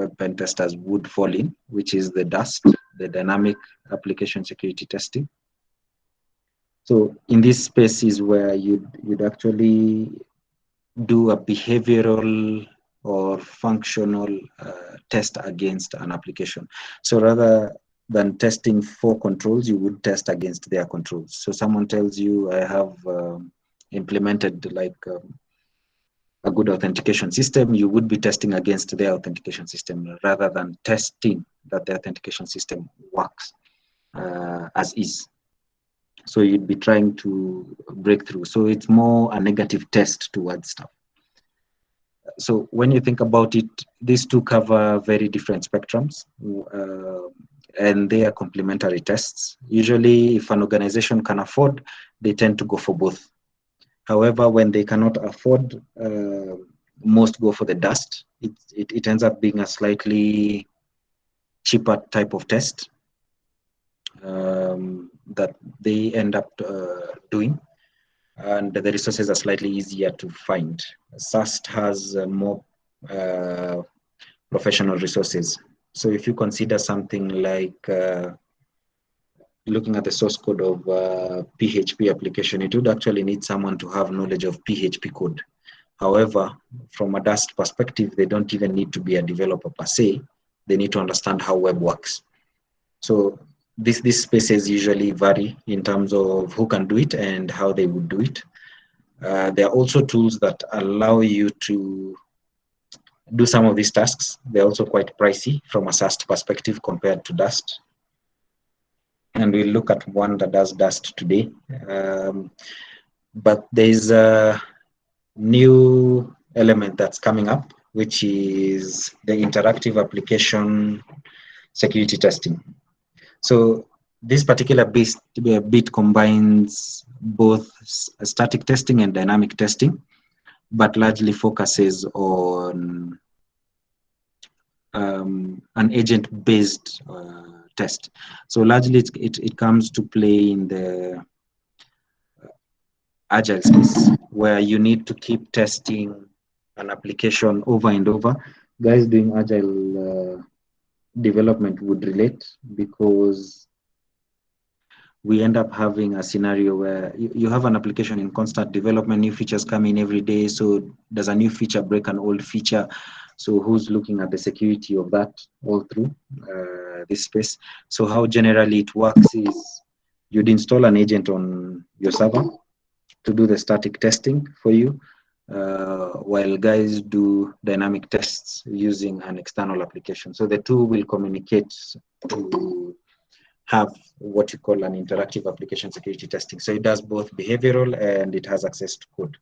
web pen testers would fall in, which is the DAST, the Dynamic Application Security Testing. So in this space is where you'd actually do a behavioral or functional test against an application. So rather than testing for controls, you would test against their controls. So someone tells you, I have implemented like a good authentication system, you would be testing against their authentication system rather than testing that the authentication system works as is. So you'd be trying to break through. So it's more a negative test towards stuff. So when you think about it, these two cover very different spectrums, and they are complementary tests. Usually, if an organization can afford, they tend to go for both. However, when they cannot afford, most go for the DAST. It ends up being a slightly cheaper type of test that they end up doing, and the resources are slightly easier to find. SAST has more professional resources. So if you consider something like looking at the source code of PHP application, it would actually need someone to have knowledge of PHP code. However, from a DAST perspective, they don't even need to be a developer per se. They need to understand how web works. So these spaces usually vary in terms of who can do it and how they would do it. There are also tools that allow you to do some of these tasks. They're also quite pricey from a SAST perspective compared to DAST. And we'll look at one that does DAST today. But there's a new element that's coming up, which is the interactive application security testing. So this particular bit combines both static testing and dynamic testing, but largely focuses on an agent-based test. So largely it comes to play in the agile space, where you need to keep testing an application over and over. Guys doing agile development would relate, because we end up having a scenario where you have an application in constant development, new features come in every day. So does a new feature break an old feature? So who's looking at the security of that all through this space? So how generally it works is you'd install an agent on your server to do the static testing for you, while guys do dynamic tests using an external application. So the two will communicate to have what you call an interactive application security testing. So it does both behavioral and it has access to code.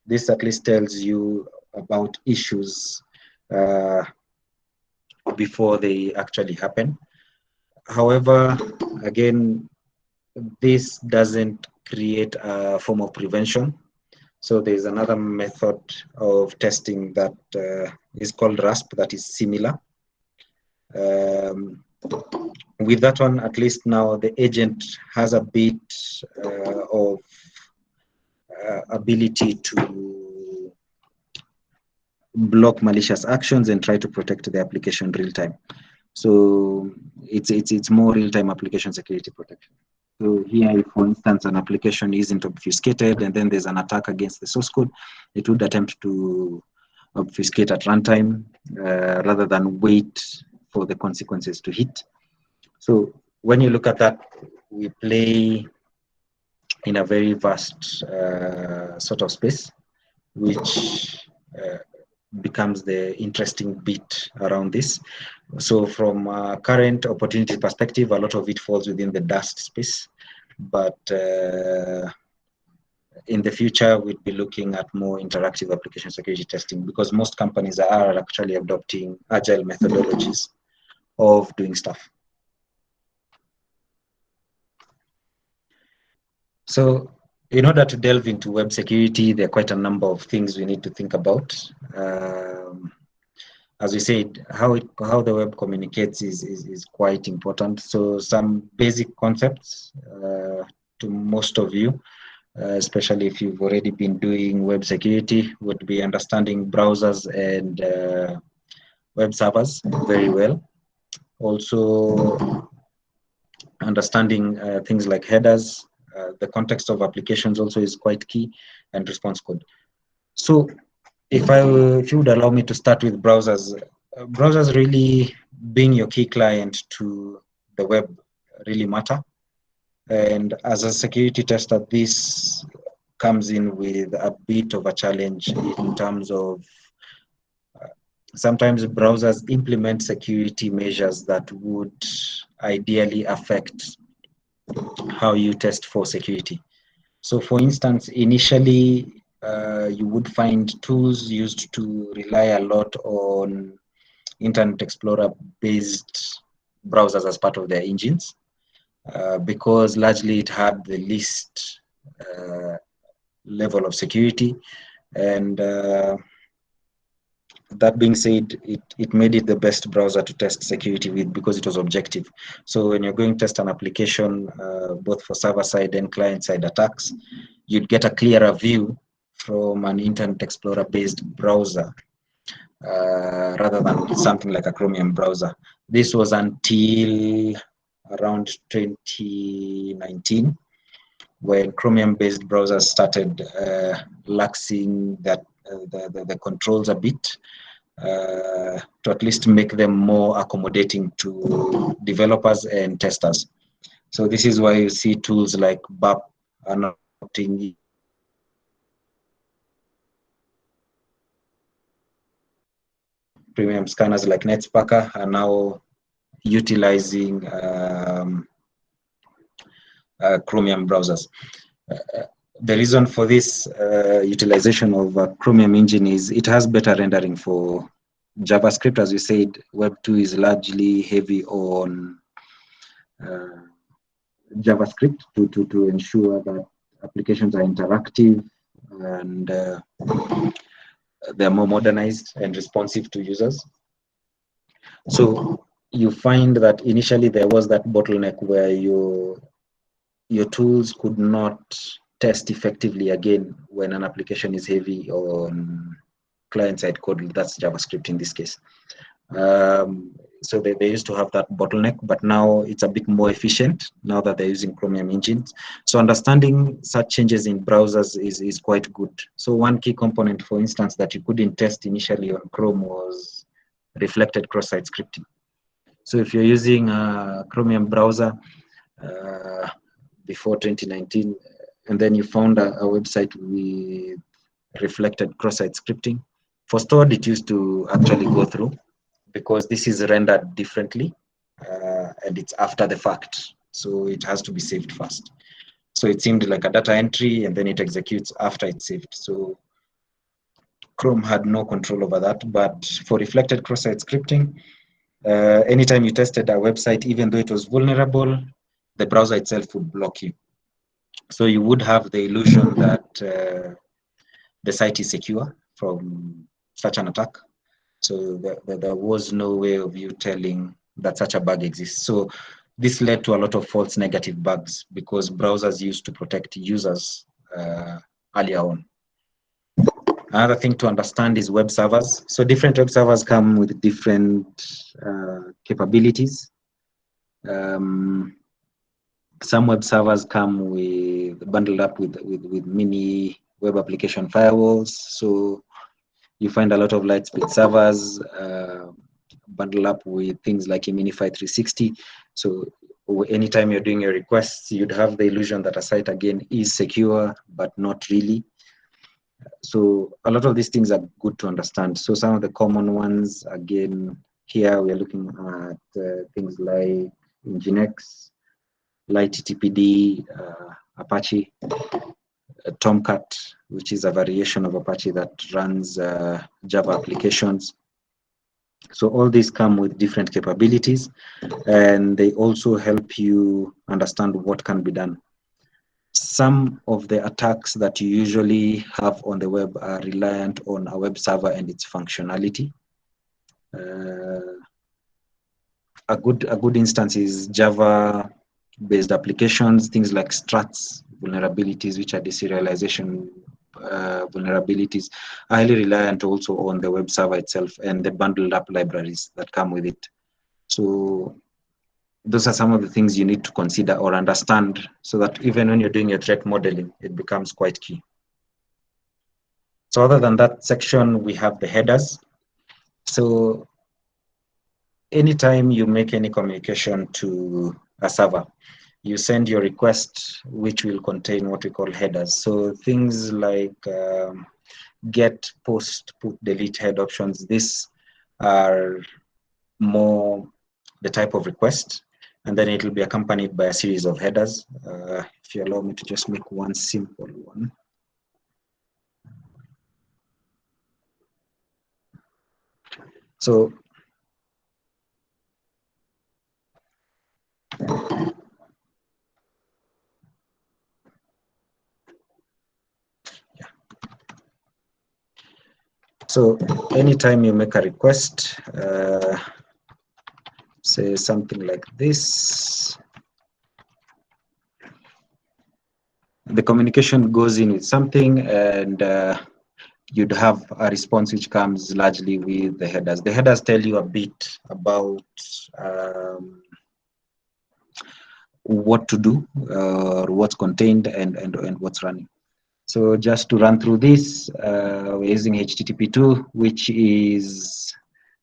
This at least tells you about issues before they actually happen. However, again, this doesn't create a form of prevention. So there's another method of testing that is called RASP that is similar. With that one, at least now the agent has a bit of ability to block malicious actions and try to protect the application real time. So it's more real-time application security protection. So here, for instance, an application isn't obfuscated and then there's an attack against the source code, it would attempt to obfuscate at runtime rather than wait for the consequences to hit. So when you look at that, we play in a very vast sort of space, which becomes the interesting bit around this. So from a current opportunity perspective, a lot of it falls within the DAST space, but in the future, we'd be looking at more interactive application security testing, because most companies are actually adopting agile methodologies of doing stuff. So in order to delve into web security, there are quite a number of things we need to think about. As we said, how the web communicates is quite important. So some basic concepts to most of you, especially if you've already been doing web security, would be understanding browsers and web servers very well. Also, understanding things like headers, the context of applications also is quite key, and response code. So if you would allow me to start with browsers, browsers really being your key client to the web really matter. And as a security tester, this comes in with a bit of a challenge in terms of sometimes browsers implement security measures that would ideally affect how you test for security. So for instance, initially, you would find tools used to rely a lot on Internet Explorer-based browsers as part of their engines, because largely it had the least level of security. And that being said, it made it the best browser to test security with because it was objective. So when you're going to test an application, both for server-side and client-side attacks, you'd get a clearer view from an Internet Explorer-based browser rather than something like a Chromium browser. This was until around 2019, when Chromium-based browsers started laxing the controls a bit, to at least make them more accommodating to developers and testers. So this is why you see tools like BAP adopting premium scanners like NetSparker are now utilizing Chromium browsers. The reason for this utilization of Chromium engine is it has better rendering for JavaScript. As we said, Web 2 is largely heavy on JavaScript to ensure that applications are interactive and they're more modernized and responsive to users. So you find that initially there was that bottleneck where your tools could not test effectively again when an application is heavy on client-side code, that's JavaScript in this case. So they used to have that bottleneck, but now it's a bit more efficient now that they're using Chromium engines. So understanding such changes in browsers is quite good. So one key component, for instance, that you couldn't test initially on Chrome was reflected cross-site scripting. So if you're using a Chromium browser before 2019, and then you found a website with reflected cross-site scripting, for stored, it used to actually go through because this is rendered differently and it's after the fact. So it has to be saved first. So it seemed like a data entry and then it executes after it's saved. So Chrome had no control over that. But for reflected cross-site scripting, anytime you tested a website, even though it was vulnerable, the browser itself would block you. So you would have the illusion that the site is secure from such an attack. So there was no way of you telling that such a bug exists. So this led to a lot of false negative bugs because browsers used to protect users earlier on. Another thing to understand is web servers. So different web servers come with different capabilities. Some web servers come with bundled up with mini web application firewalls. So you find a lot of Lightspeed servers bundle up with things like Minify 360. So anytime you're doing your requests, you'd have the illusion that a site again is secure, but not really. So a lot of these things are good to understand. So some of the common ones, again, here we are looking at things like Nginx, LightTTPD, Apache, Tomcat, which is a variation of Apache that runs Java applications. So all these come with different capabilities, and they also help you understand what can be done. Some of the attacks that you usually have on the web are reliant on a web server and its functionality. A good instance is Java-based applications, things like struts, vulnerabilities, which are deserialization vulnerabilities are highly reliant also on the web server itself and the bundled up libraries that come with it. So those are some of the things you need to consider or understand, so that even when you're doing your threat modeling, it becomes quite key. So other than that section, we have the headers. So anytime you make any communication to a server, you send your request, which will contain what we call headers. So things like get, post, put, delete, head options, these are more the type of request. And then it will be accompanied by a series of headers. If you allow me to just make one simple one. So so anytime you make a request, say something like this, the communication goes in with something, and you'd have a response which comes largely with the headers. The headers tell you a bit about what to do, what's contained, and what's running. So just to run through this, we're using HTTP2, which is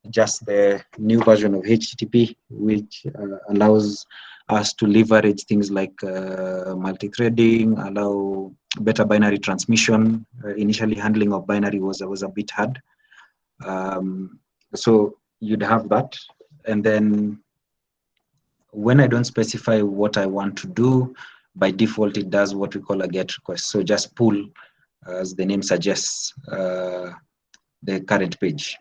just the new version of HTTP, which allows us to leverage things like multi-threading, allow better binary transmission. Initially, handling of binary was a bit hard. So you'd have that. And then when I don't specify what I want to do, by default, it does what we call a GET request. So just pull, as the name suggests, the current page.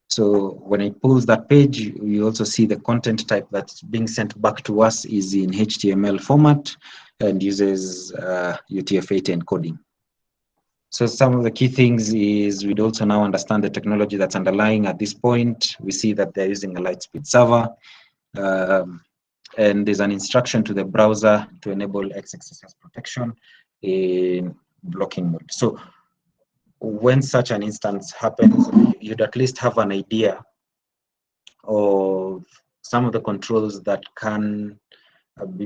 So when it pulls that page, you also see the content type that's being sent back to us is in HTML format and uses UTF-8 encoding. So some of the key things is we'd also now understand the technology that's underlying at this point. We see that they're using a Lightspeed server. And there's an instruction to the browser to enable XXS protection in blocking mode. So when such an instance happens, you'd at least have an idea of some of the controls that can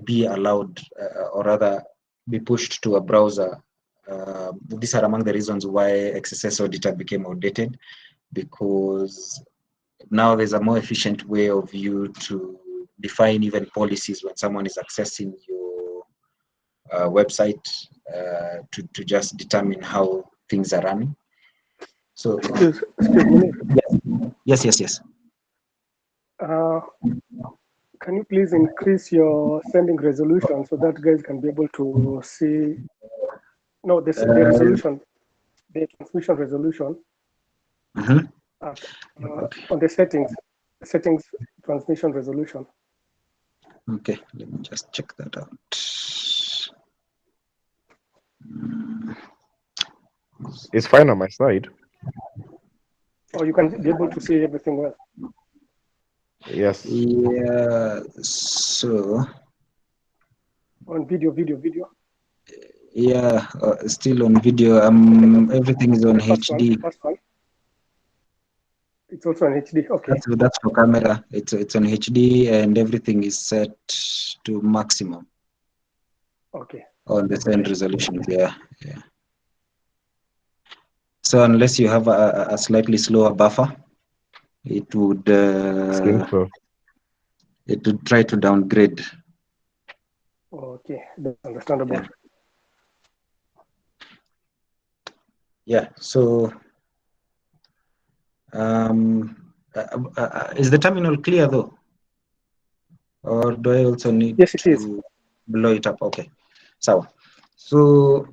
be allowed, or rather be pushed to a browser. These are among the reasons why XSS Auditor became outdated, because now there's a more efficient way of you to define even policies when someone is accessing your website to just determine how things are running. So, excuse me. Yes. Can you please increase your sending resolution so that guys can be able to see? No, the resolution, the transmission resolution. Okay. On the settings transmission resolution. Okay, let me just check that out. It's fine on my side. Or you can be able to see everything well. Yes. Yeah, so. On video. Yeah, still on video. Everything is on HD. It's also on HD. Okay. That's for camera. It's on HD, and everything is set to maximum. Okay. On the same resolution. Yeah. So unless you have a slightly slower buffer, it would it would try to downgrade. Okay, that's understandable. Yeah. So is the terminal clear though, or do I also need to blow it up? Okay. So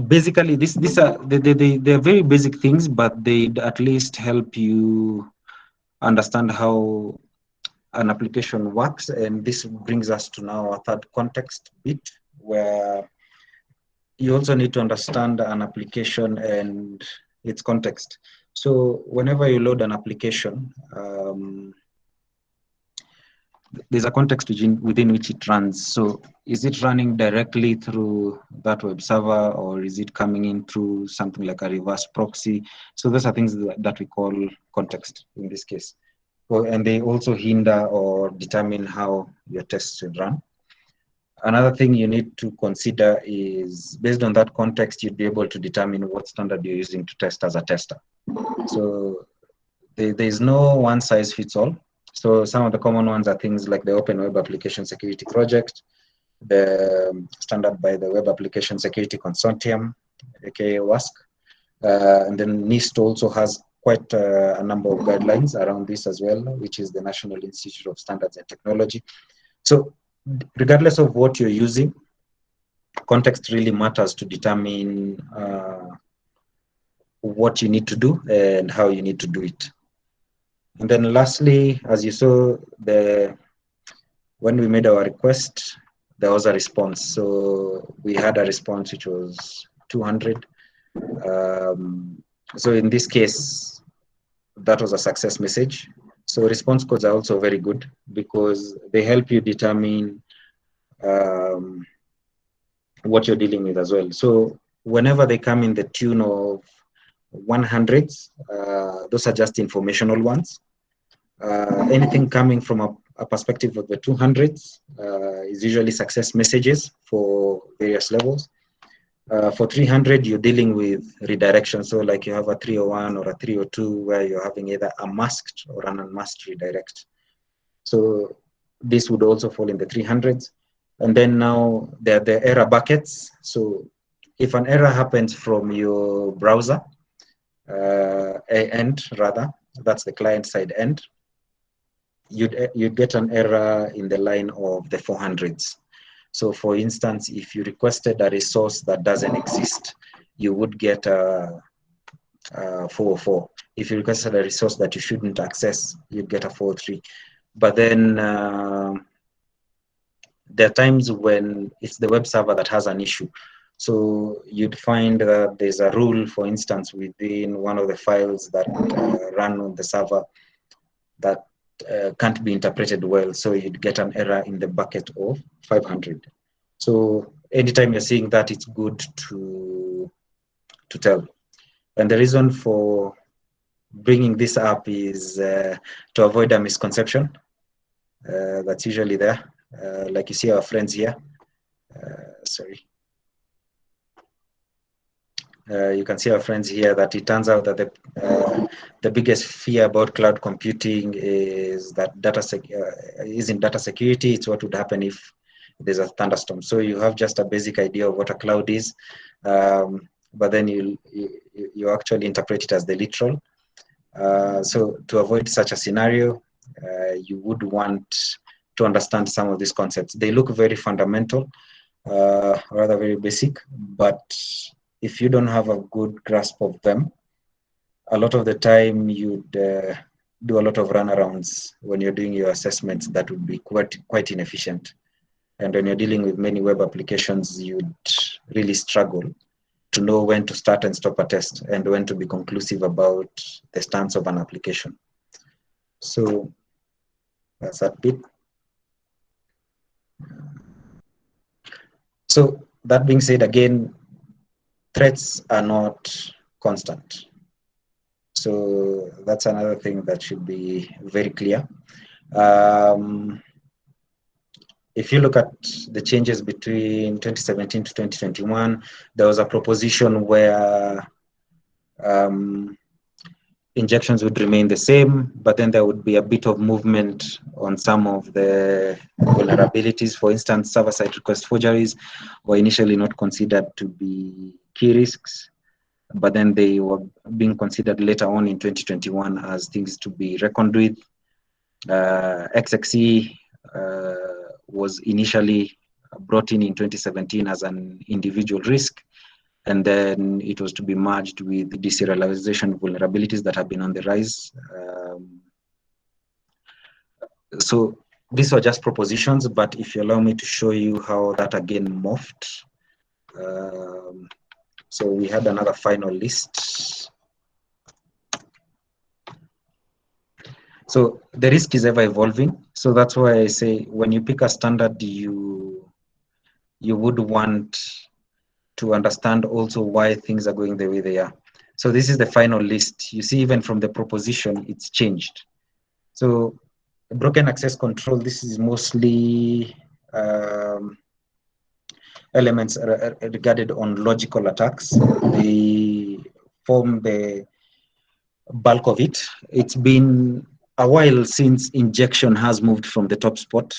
basically, these are they're very basic things, but they at least help you understand how an application works. And this brings us to now a third context bit, where you also need to understand an application and its context. So whenever you load an application, there's a context within which it runs. So is it running directly through that web server, or is it coming in through something like a reverse proxy? So those are things that we call context in this case. Well, and they also hinder or determine how your tests should run. Another thing you need to consider is, based on that context, you'd be able to determine what standard you're using to test as a tester. So there's no one size fits all. So some of the common ones are things like the Open Web Application Security Project, the standard by the Web Application Security Consortium, aka WASC. And then NIST also has quite a number of guidelines around this as well, which is the National Institute of Standards and Technology. So regardless of what you're using, context really matters to determine what you need to do and how you need to do it. And then lastly, as you saw, when we made our request, there was a response. So we had a response which was 200. So in this case, that was a success message. So response codes are also very good because they help you determine what you're dealing with as well. So whenever they come in the tune of 100s, those are just informational ones. Anything coming from a perspective of the 200s is usually success messages for various levels. For 300, you're dealing with redirection. So like you have a 301 or a 302 where you're having either a masked or an unmasked redirect. So this would also fall in the 300s. And then now there are the error buckets. So if an error happens from your browser end, rather, that's the client side end, you'd get an error in the line of the 400s. So for instance, if you requested a resource that doesn't exist, you would get a 404. If you requested a resource that you shouldn't access, you'd get a 403. But then there are times when it's the web server that has an issue. So you'd find that there's a rule, for instance, within one of the files that run on the server that can't be interpreted well. So you'd get an error in the bucket of 500. So anytime you're seeing that, it's good to tell. And the reason for bringing this up is to avoid a misconception that's usually there. Like you see our friends here. Sorry. You can see our friends here that it turns out that the biggest fear about cloud computing is that isn't data security. It's what would happen if there's a thunderstorm. So you have just a basic idea of what a cloud is, but then you actually interpret it as the literal. So to avoid such a scenario, you would want to understand some of these concepts. They look very fundamental, rather very basic, but if you don't have a good grasp of them, a lot of the time you'd do a lot of runarounds when you're doing your assessments that would be quite inefficient. And when you're dealing with many web applications, you'd really struggle to know when to start and stop a test and when to be conclusive about the stance of an application. So that's that bit. So that being said, again, threats are not constant. So that's another thing that should be very clear. If you look at the changes between 2017 to 2021, there was a proposition where injections would remain the same, but then there would be a bit of movement on some of the vulnerabilities. For instance, server-side request forgeries were initially not considered to be key risks, but then they were being considered later on in 2021 as things to be reckoned with. XXE was initially brought in 2017 as an individual risk, and then it was to be merged with the deserialization vulnerabilities that have been on the rise. So these were just propositions, but if you allow me to show you how that again morphed. So we had another final list. So the risk is ever evolving. So that's why I say when you pick a standard, you would want to understand also why things are going the way they are. So this is the final list. You see, even from the proposition, it's changed. So broken access control, this is mostly elements regarded on logical attacks. They form the bulk of it. It's been a while since injection has moved from the top spot.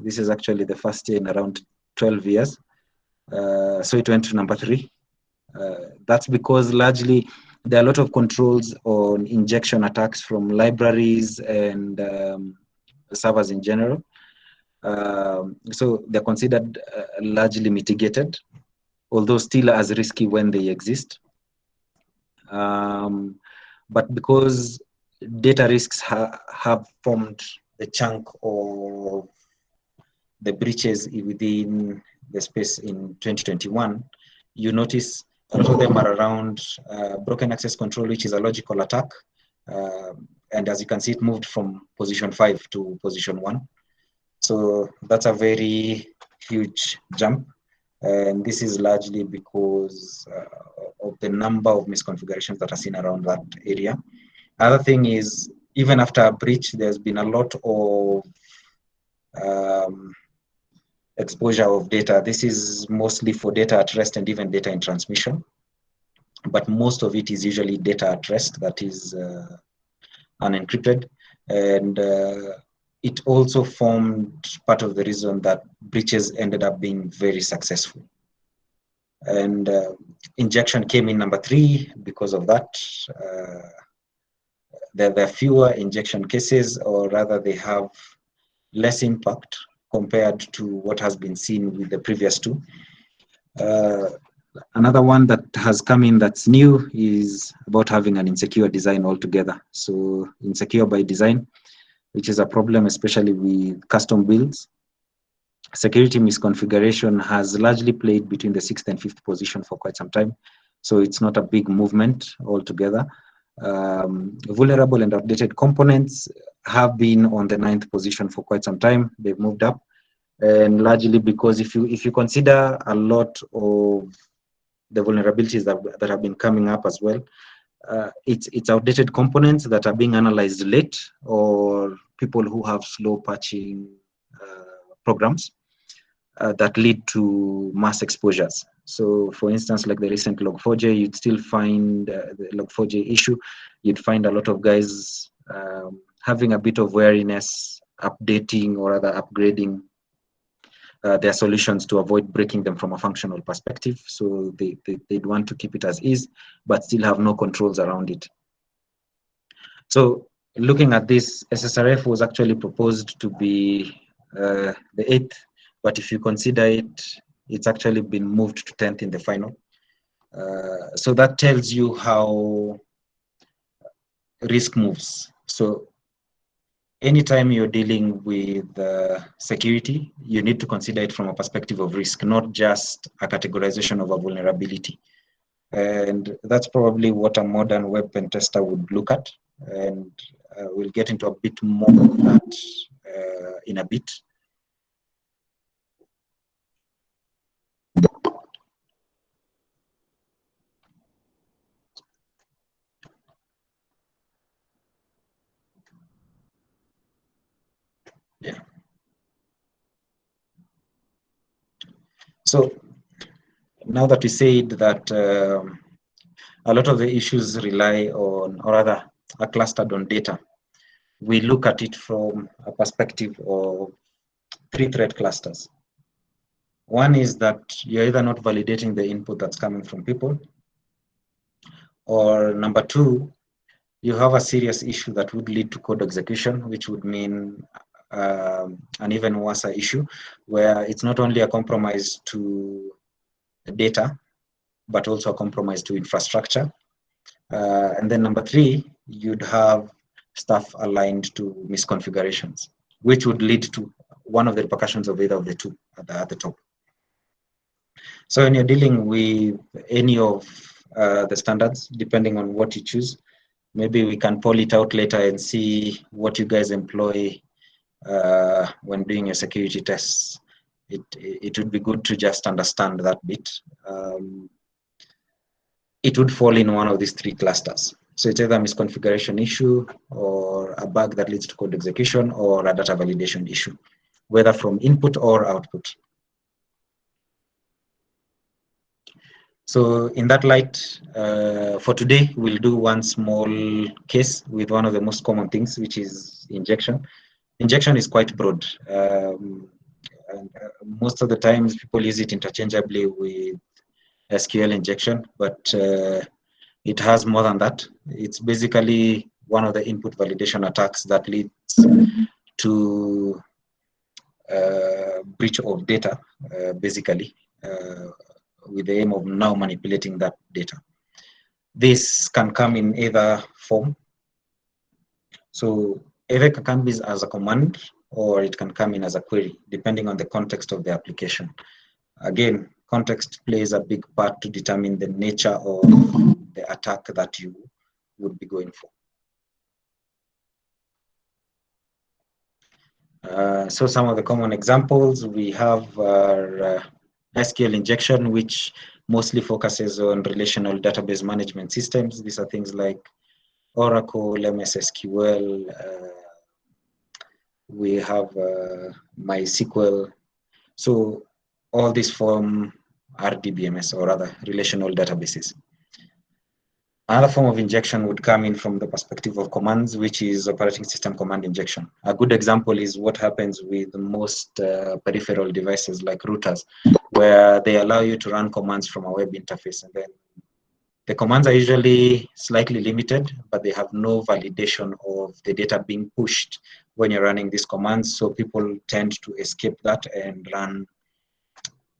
This is actually the first year in around 12 years. So it went to number 3. That's because largely there are a lot of controls on injection attacks from libraries and servers in general. So they're considered largely mitigated, although still as risky when they exist. But because data risks have formed the chunk of the breaches within the space in 2021, you notice a lot of them are around broken access control, which is a logical attack. And as you can see, it moved from position 5 to position 1. So that's a very huge jump. And this is largely because of the number of misconfigurations that are seen around that area. Other thing is, even after a breach, there's been a lot of exposure of data. This is mostly for data at rest and even data in transmission. But most of it is usually data at rest that is unencrypted. And it also formed part of the reason that breaches ended up being very successful. And injection came in number 3 because of that. There are fewer injection cases, or rather they have less impact compared to what has been seen with the previous 2. Another one that has come in that's new is about having an insecure design altogether. So insecure by design, which is a problem, especially with custom builds. Security misconfiguration has largely played between the 6th and 5th position for quite some time. So it's not a big movement altogether. Vulnerable and outdated components have been on the 9th position for quite some time. They've moved up, and largely because if you consider a lot of the vulnerabilities that have been coming up as well, it's outdated components that are being analyzed late, or people who have slow patching programs that lead to mass exposures. So for instance, like the recent Log4j, you'd still find the Log4j issue, you'd find a lot of guys having a bit of wariness, updating or rather upgrading their solutions to avoid breaking them from a functional perspective. So they'd want to keep it as is, but still have no controls around it. So looking at this, SSRF was actually proposed to be the 8th, but if you consider it, it's actually been moved to 10th in the final. So that tells you how risk moves. So anytime you're dealing with security, you need to consider it from a perspective of risk, not just a categorization of a vulnerability. And that's probably what a modern web pen tester would look at. And we'll get into a bit more of that in a bit. Yeah. So now that we said that a lot of the issues rely on, or rather are clustered on data, we look at it from a perspective of 3 threat clusters. One is that you're either not validating the input that's coming from people, or number 2, you have a serious issue that would lead to code execution, which would mean an even worse issue, where it's not only a compromise to data, but also a compromise to infrastructure. And then number 3, you'd have stuff aligned to misconfigurations, which would lead to one of the repercussions of either of the 2 at the top. So when you're dealing with any of the standards, depending on what you choose, maybe we can poll it out later and see what you guys employ when doing your security tests. It would be good to just understand that bit. It would fall in one of these three clusters. So it's either a misconfiguration issue, or a bug that leads to code execution, or a data validation issue, whether from input or output. So in that light, for today, we'll do one small case with one of the most common things, which is injection. Injection is quite broad. And most of the times, people use it interchangeably with SQL injection, but it has more than that. It's basically one of the input validation attacks that leads to breach of data, basically, with the aim of now manipulating that data. This can come in either form. So either it can come as a command, or it can come in as a query, depending on the context of the application. Again, context plays a big part to determine the nature of the attack that you would be going for. So some of the common examples we have are SQL injection, which mostly focuses on relational database management systems. These are things like Oracle, MS SQL. We have MySQL. So all these form RDBMS, or other relational databases. Another form of injection would come in from the perspective of commands, which is operating system command injection. A good example is what happens with most peripheral devices like routers, where they allow you to run commands from a web interface. And then the commands are usually slightly limited, but they have no validation of the data being pushed when you're running these commands. So people tend to escape that and run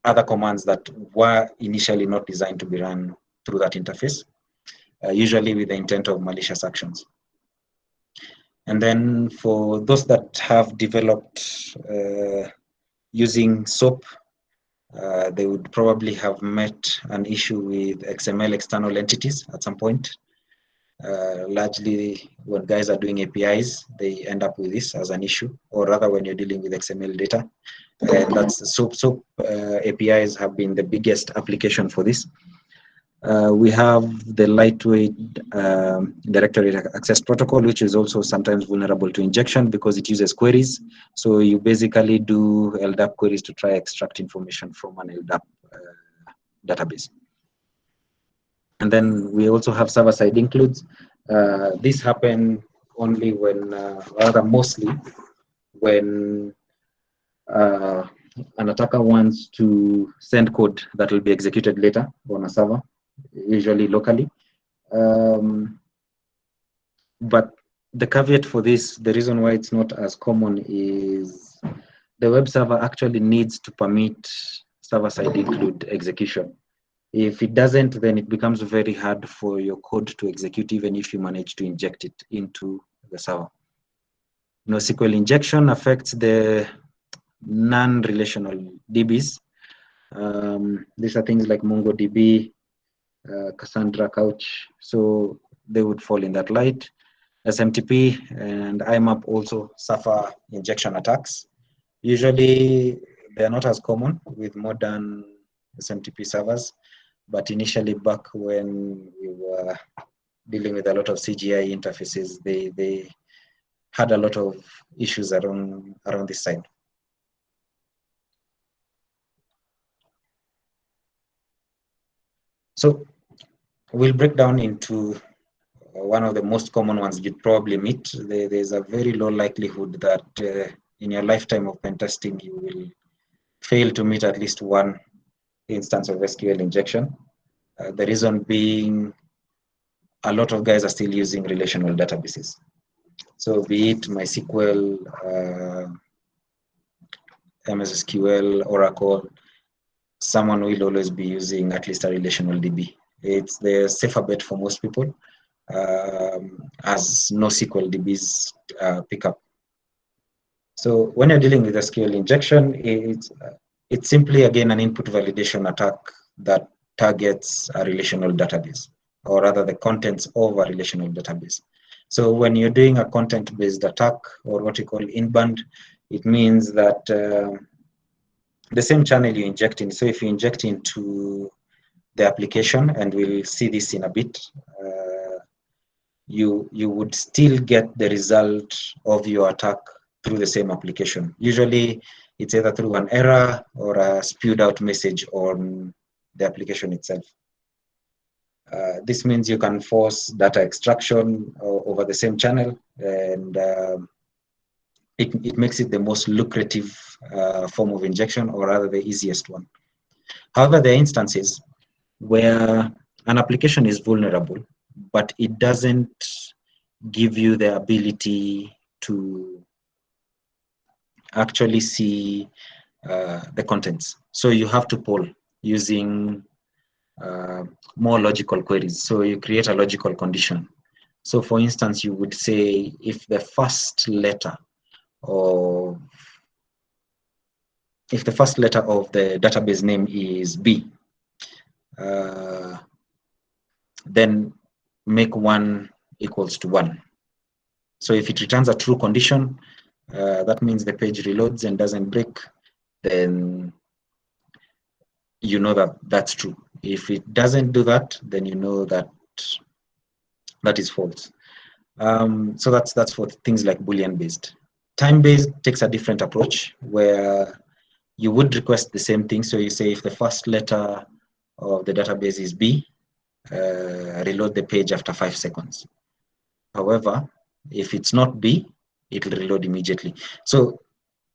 other commands that were initially not designed to be run through that interface. Usually with the intent of malicious actions. And then for those that have developed using SOAP, they would probably have met an issue with XML external entities at some point. Largely when guys are doing APIs, they end up with this as an issue, or rather when you're dealing with XML data. And that's SOAP APIs have been the biggest application for this. We have the lightweight directory access protocol, which is also sometimes vulnerable to injection because it uses queries. So you basically do LDAP queries to try extract information from an LDAP database. And then we also have server-side includes. This happen only when, rather mostly, when an attacker wants to send code that will be executed later on a server, usually locally. But the caveat for this, the reason why it's not as common is the web server actually needs to permit server-side include execution. If it doesn't, then it becomes very hard for your code to execute, even if you manage to inject it into the server. SQL injection affects the non-relational DBs. These are things like MongoDB, Cassandra, Couch, so they would fall in that light. SMTP and IMAP also suffer injection attacks. Usually they are not as common with modern SMTP servers, but initially back when we were dealing with a lot of CGI interfaces, they had a lot of issues around this side. So we'll break down into one of the most common ones you'd probably meet. There's a very low likelihood that in your lifetime of pen testing, you will fail to meet at least one instance of SQL injection. The reason being, a lot of guys are still using relational databases. So be it MySQL, MS SQL, Oracle, someone will always be using at least a relational DB. It's the safer bet for most people, as NoSQL DBs pick up. So when you're dealing with SQL injection, it's simply, again, an input validation attack that targets a relational database. or rather the contents of a relational database. So when you're doing a content-based attack, or what you call inbound, it means that the same channel you inject in. So if you inject into the application, and we'll see this in a bit, you would still get the result of your attack through the same application. Usually, it's either through an error or a spewed out message on the application itself. This means you can force data extraction over the same channel, and it makes it the most lucrative form of injection, or rather the easiest one. However, there are instances where an application is vulnerable, but it doesn't give you the ability to actually see the contents. So you have to poll using more logical queries. So you create a logical condition. So for instance, you would say if the first letter of the database name is B, then make 1 equals to 1. So if it returns a true condition, that means the page reloads and doesn't break, then you know that that's true. If it doesn't do that, then you know that that is false. So that's for things like Boolean-based. Time-based takes a different approach, where you would request the same thing. So you say if the first letter of the database is B, reload the page after 5 seconds. However, if it's not B, it will reload immediately. So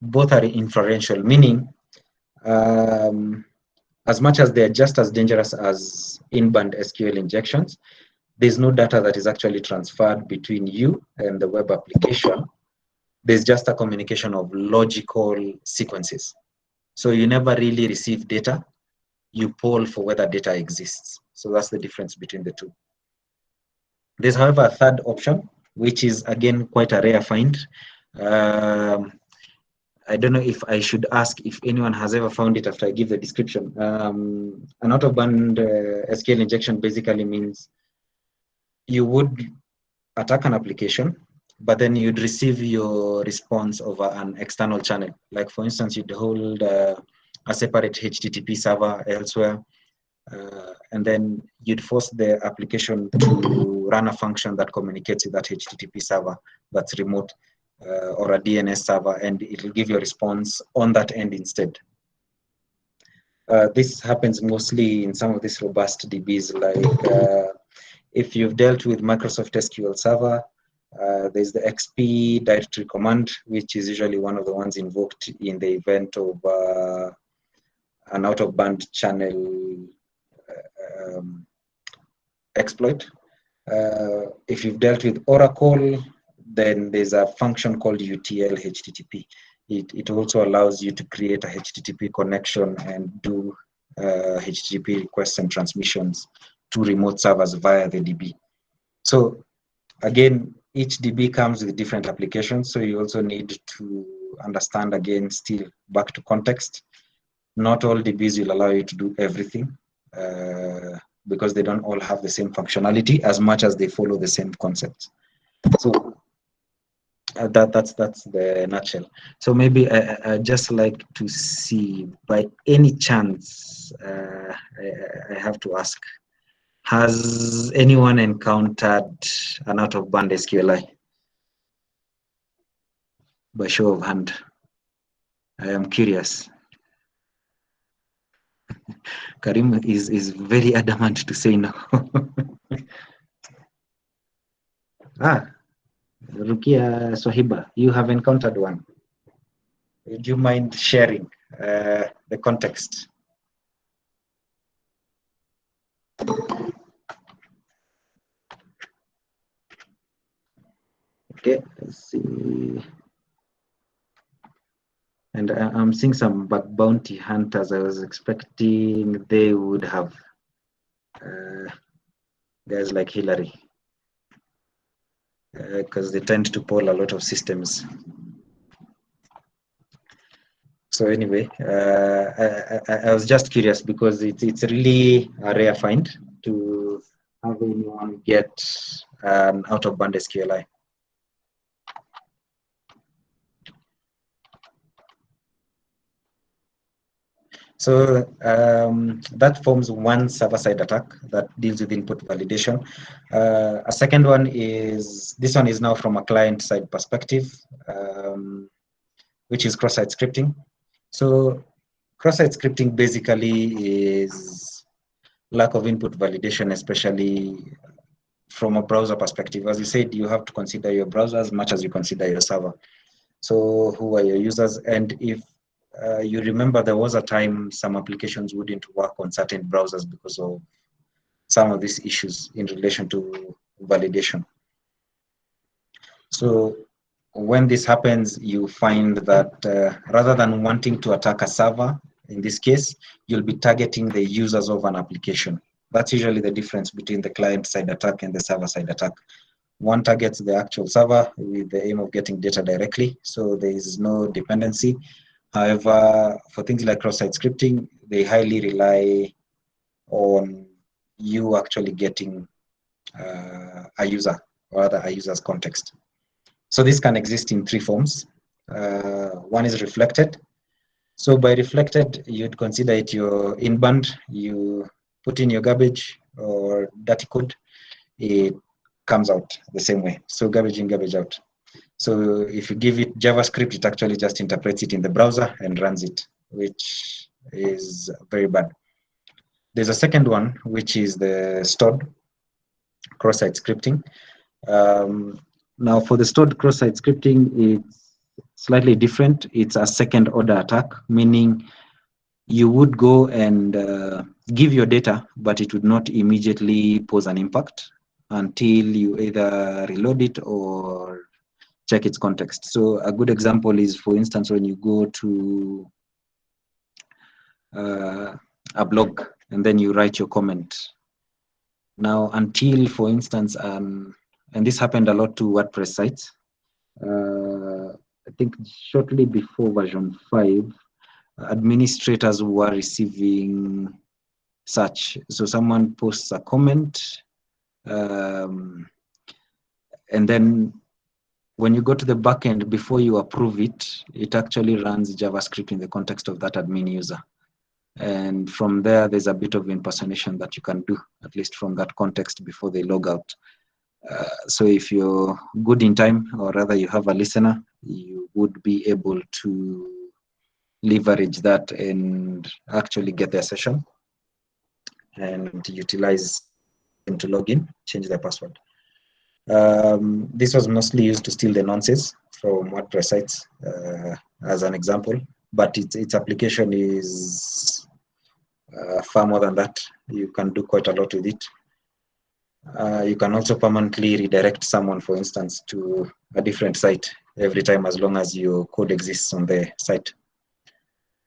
both are inferential, meaning as much as they're just as dangerous as inbound SQL injections, there's no data that is actually transferred between you and the web application. There's just a communication of logical sequences. So you never really receive data, you poll for whether data exists. So that's the difference between the two. There's, however, a third option, which is again quite a rare find. I don't know if I should ask if anyone has ever found it after I give the description. An out-of-band SQL injection basically means you would attack an application, but then you'd receive your response over an external channel. Like for instance, you'd hold a separate HTTP server elsewhere, and then you'd force the application to run a function that communicates with that HTTP server that's remote, or a DNS server, and it'll give you a response on that end instead. This happens mostly in some of these robust DBs, like if you've dealt with Microsoft SQL Server, there's the XP directory command, which is usually one of the ones invoked in the event of an out-of-band channel exploit. If you've dealt with Oracle, then there's a function called UTL HTTP. It also allows you to create a HTTP connection and do HTTP requests and transmissions to remote servers via the DB. So again, each DB comes with different applications, so you also need to understand, again, still back to context. Not all DBs will allow you to do everything, because they don't all have the same functionality as much as they follow the same concepts. So that's the nutshell. So maybe I just like to see, by any chance, I have to ask, has anyone encountered an out-of-band SQLI? By show of hand. I am curious. Karim is very adamant to say no. Rukia Swahiba, you have encountered one. Would you mind sharing the context? Okay, let's see. And I'm seeing some bug bounty hunters. I was expecting they would have guys like Hillary, because they tend to poll a lot of systems. So anyway, I was just curious, because it's really a rare find to have anyone get an out-of-band SQLI? So that forms one server-side attack that deals with input validation. A second one is, this one is now from a client-side perspective, which is cross-site scripting. So cross-site scripting basically is lack of input validation, especially from a browser perspective. As you said, you have to consider your browser as much as you consider your server. So who are your users? And if you remember, there was a time some applications wouldn't work on certain browsers because of some of these issues in relation to validation. So when this happens, you find that rather than wanting to attack a server, in this case, you'll be targeting the users of an application. That's usually the difference between the client-side attack and the server-side attack. One targets the actual server with the aim of getting data directly, so there is no dependency. However, for things like cross-site scripting, they highly rely on you actually getting a user, or rather a user's context. So this can exist in three forms. One is reflected. So by reflected, you'd consider it your in-band. You put in your garbage or dirty code, it comes out the same way. So garbage in, garbage out. So if you give it JavaScript, it actually just interprets it in the browser and runs it, which is very bad. There's a second one, which is the stored cross-site scripting. Now for the stored cross-site scripting, it's slightly different. It's a second order attack, meaning you would go and give your data, but it would not immediately pose an impact until you either reload it or check its context. So a good example is, for instance, when you go to a blog and then you write your comment. Now, until, for instance, and this happened a lot to WordPress sites, I think shortly before version 5, administrators were receiving such. So someone posts a comment, and then when you go to the backend, before you approve it, it actually runs JavaScript in the context of that admin user. And from there, there's a bit of impersonation that you can do, at least from that context, before they log out. So if you're good in time, or rather you have a listener, you would be able to leverage that and actually get their session and utilize them to log in, change their password. This was mostly used to steal the nonces from WordPress sites, as an example, but its application is far more than that. You can do quite a lot with it. You can also permanently redirect someone, for instance, to a different site every time, as long as your code exists on the site.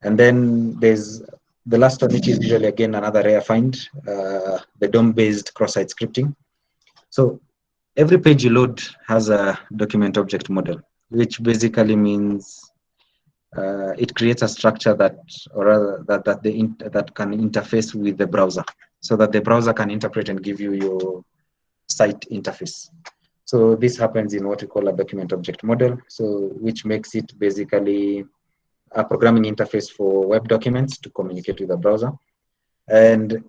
And then there's the last one, which is usually, again, another rare find, the DOM-based cross-site scripting. So every page you load has a document object model, which basically means it creates a structure that, or rather, that can interface with the browser, so that the browser can interpret and give you your site interface. So this happens in what we call a document object model, so which makes it basically a programming interface for web documents to communicate with the browser. And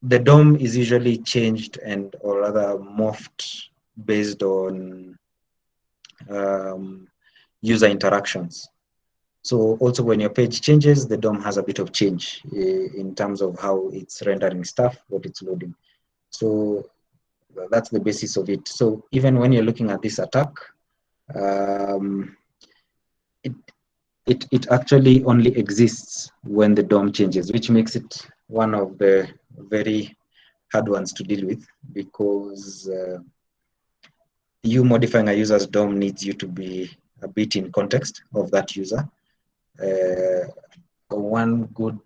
the DOM is usually changed and, or rather, morphed based on user interactions. So also when your page changes, the DOM has a bit of change in terms of how it's rendering stuff, what it's loading. So that's the basis of it. So even when you're looking at this attack, it actually only exists when the DOM changes, which makes it one of the very hard ones to deal with, because you modifying a user's DOM needs you to be a bit in context of that user. One good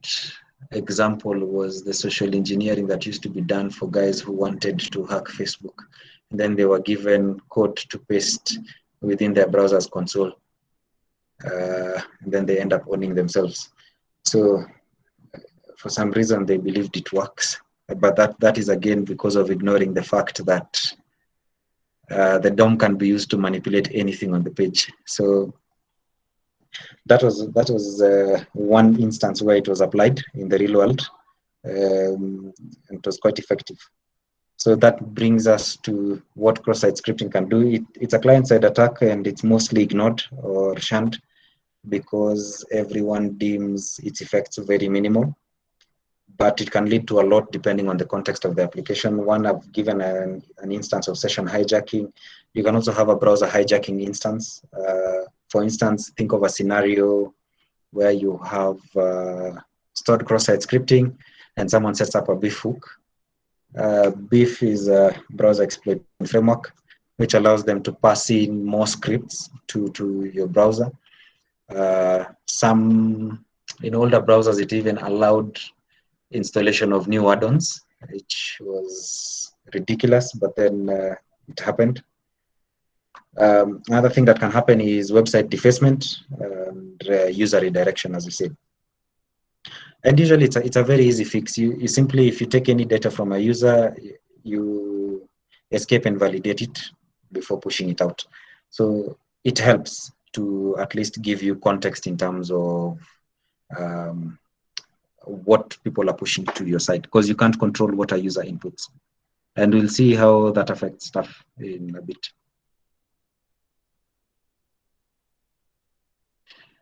example was the social engineering that used to be done for guys who wanted to hack Facebook. And then they were given code to paste within their browser's console. And then they end up owning themselves. So for some reason, they believed it works. but that is again because of ignoring the fact that the DOM can be used to manipulate anything on the page. So that was one instance where it was applied in the real world, and it was quite effective. So that brings us to what cross-site scripting can do. It's a client-side attack, and it's mostly ignored or shunned because everyone deems its effects very minimal. But it can lead to a lot depending on the context of the application. One, I've given an instance of session hijacking. You can also have a browser hijacking instance. For instance, think of a scenario where you have stored cross-site scripting and someone sets up a beef hook. Beef is a browser exploit framework which allows them to pass in more scripts to your browser. In older browsers, it even allowed installation of new add-ons, which was ridiculous, but then it happened. Another thing that can happen is website defacement and user redirection, as we said. And usually it's a very easy fix. You simply, if you take any data from a user, you escape and validate it before pushing it out. So it helps to at least give you context in terms of what people are pushing to your site, because you can't control what a user inputs. And we'll see how that affects stuff in a bit.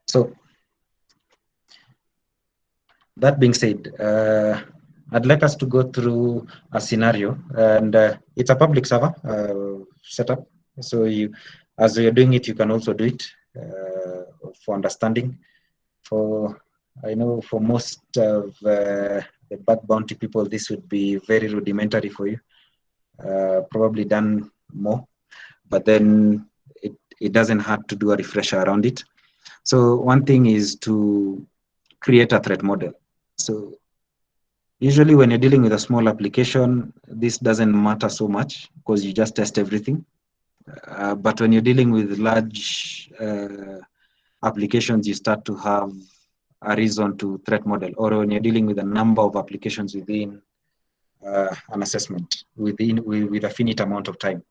So that being said, I'd like us to go through a scenario, and it's a public server setup. So as you're doing it, you can also do it for understanding. I know for most of the bug bounty people, this would be very rudimentary for you, probably done more, but then it doesn't have to do a refresher around it. So one thing is to create a threat model. So usually when you're dealing with a small application, this doesn't matter so much because you just test everything. But when you're dealing with large applications, you start to have a reason to threat model, or when you're dealing with a number of applications within an assessment with a finite amount of time,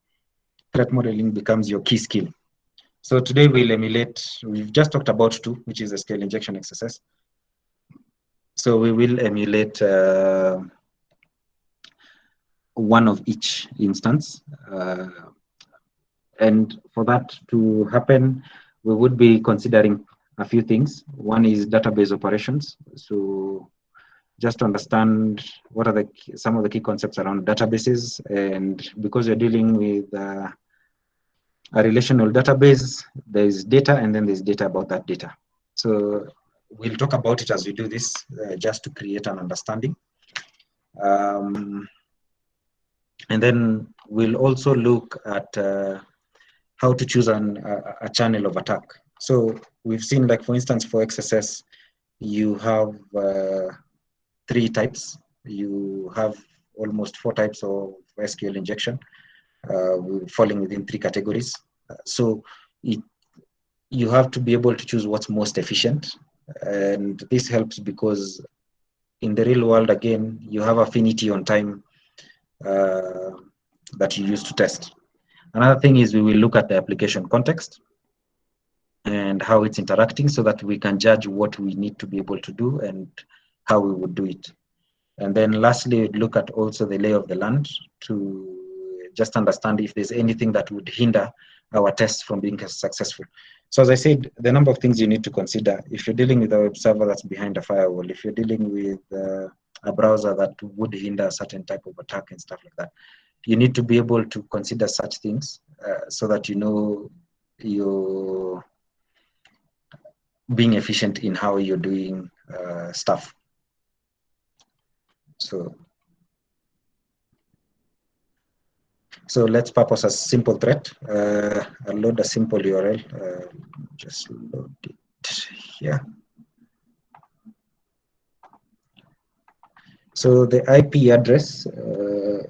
threat modeling becomes your key skill. So today we've just talked about two, which is the Sql injection XSS. So we will emulate one of each instance. And for that to happen, we would be considering a few things. One is database operations. So just to understand what are some of the key concepts around databases. And because you're dealing with a relational database, there's data, and then there's data about that data. So we'll talk about it as we do this, just to create an understanding. And then we'll also look at how to choose a channel of attack. So we've seen, like, for instance, for XSS, you have 3 types. You have almost 4 types of Sql injection, falling within 3 categories. So you have to be able to choose what's most efficient. And this helps because in the real world, again, you have affinity on time that you use to test. Another thing is we will look at the application context and how it's interacting so that we can judge what we need to be able to do and how we would do it. And then lastly, look at also the lay of the land to just understand if there's anything that would hinder our tests from being successful. So as I said, the number of things you need to consider if you're dealing with a web server that's behind a firewall, if you're dealing with a browser that would hinder a certain type of attack and stuff like that, you need to be able to consider such things so that you know you're being efficient in how you're doing stuff. So let's purpose a simple threat. I'll load a simple URL. Just load it here. So the IP address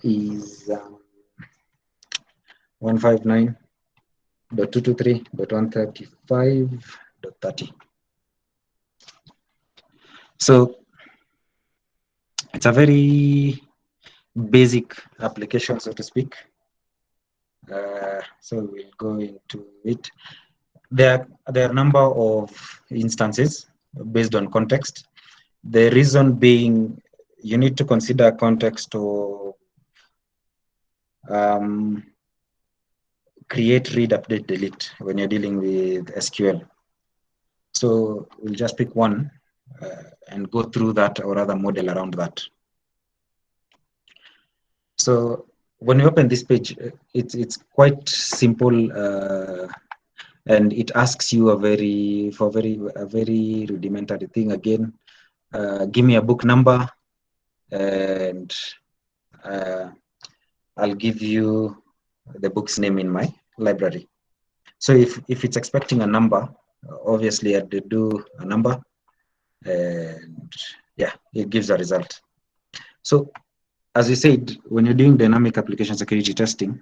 is 159.223.135.30. So it's a very basic application, so to speak. So we'll go into it. There are a number of instances based on context. The reason being, you need to consider context or create, read, update, delete when you're dealing with SQL. So we'll just pick one and go through that, or rather model around that. So when you open this page, it's quite simple, and it asks you a very rudimentary thing again. Give me a book number, and I'll give you the book's name in my library. So if it's expecting a number, obviously I'd do a number, and yeah, it gives a result. So as we said, when you're doing dynamic application security testing,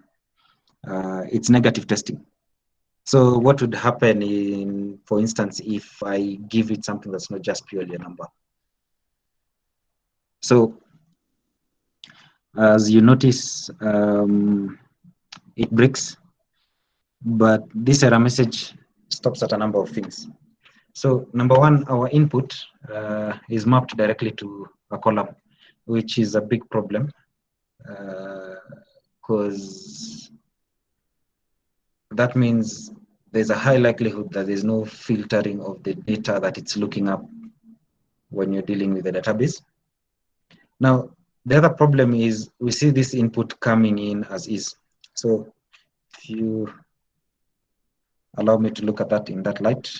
it's negative testing. So what would happen in, for instance, if I give it something that's not just purely a number? So as you notice, it breaks, but this error message stops at a number of things. So number one, our input is mapped directly to a column, which is a big problem, because that means there's a high likelihood that there's no filtering of the data that it's looking up when you're dealing with the database. Now, the other problem is we see this input coming in as is. So if you allow me to look at that in that light,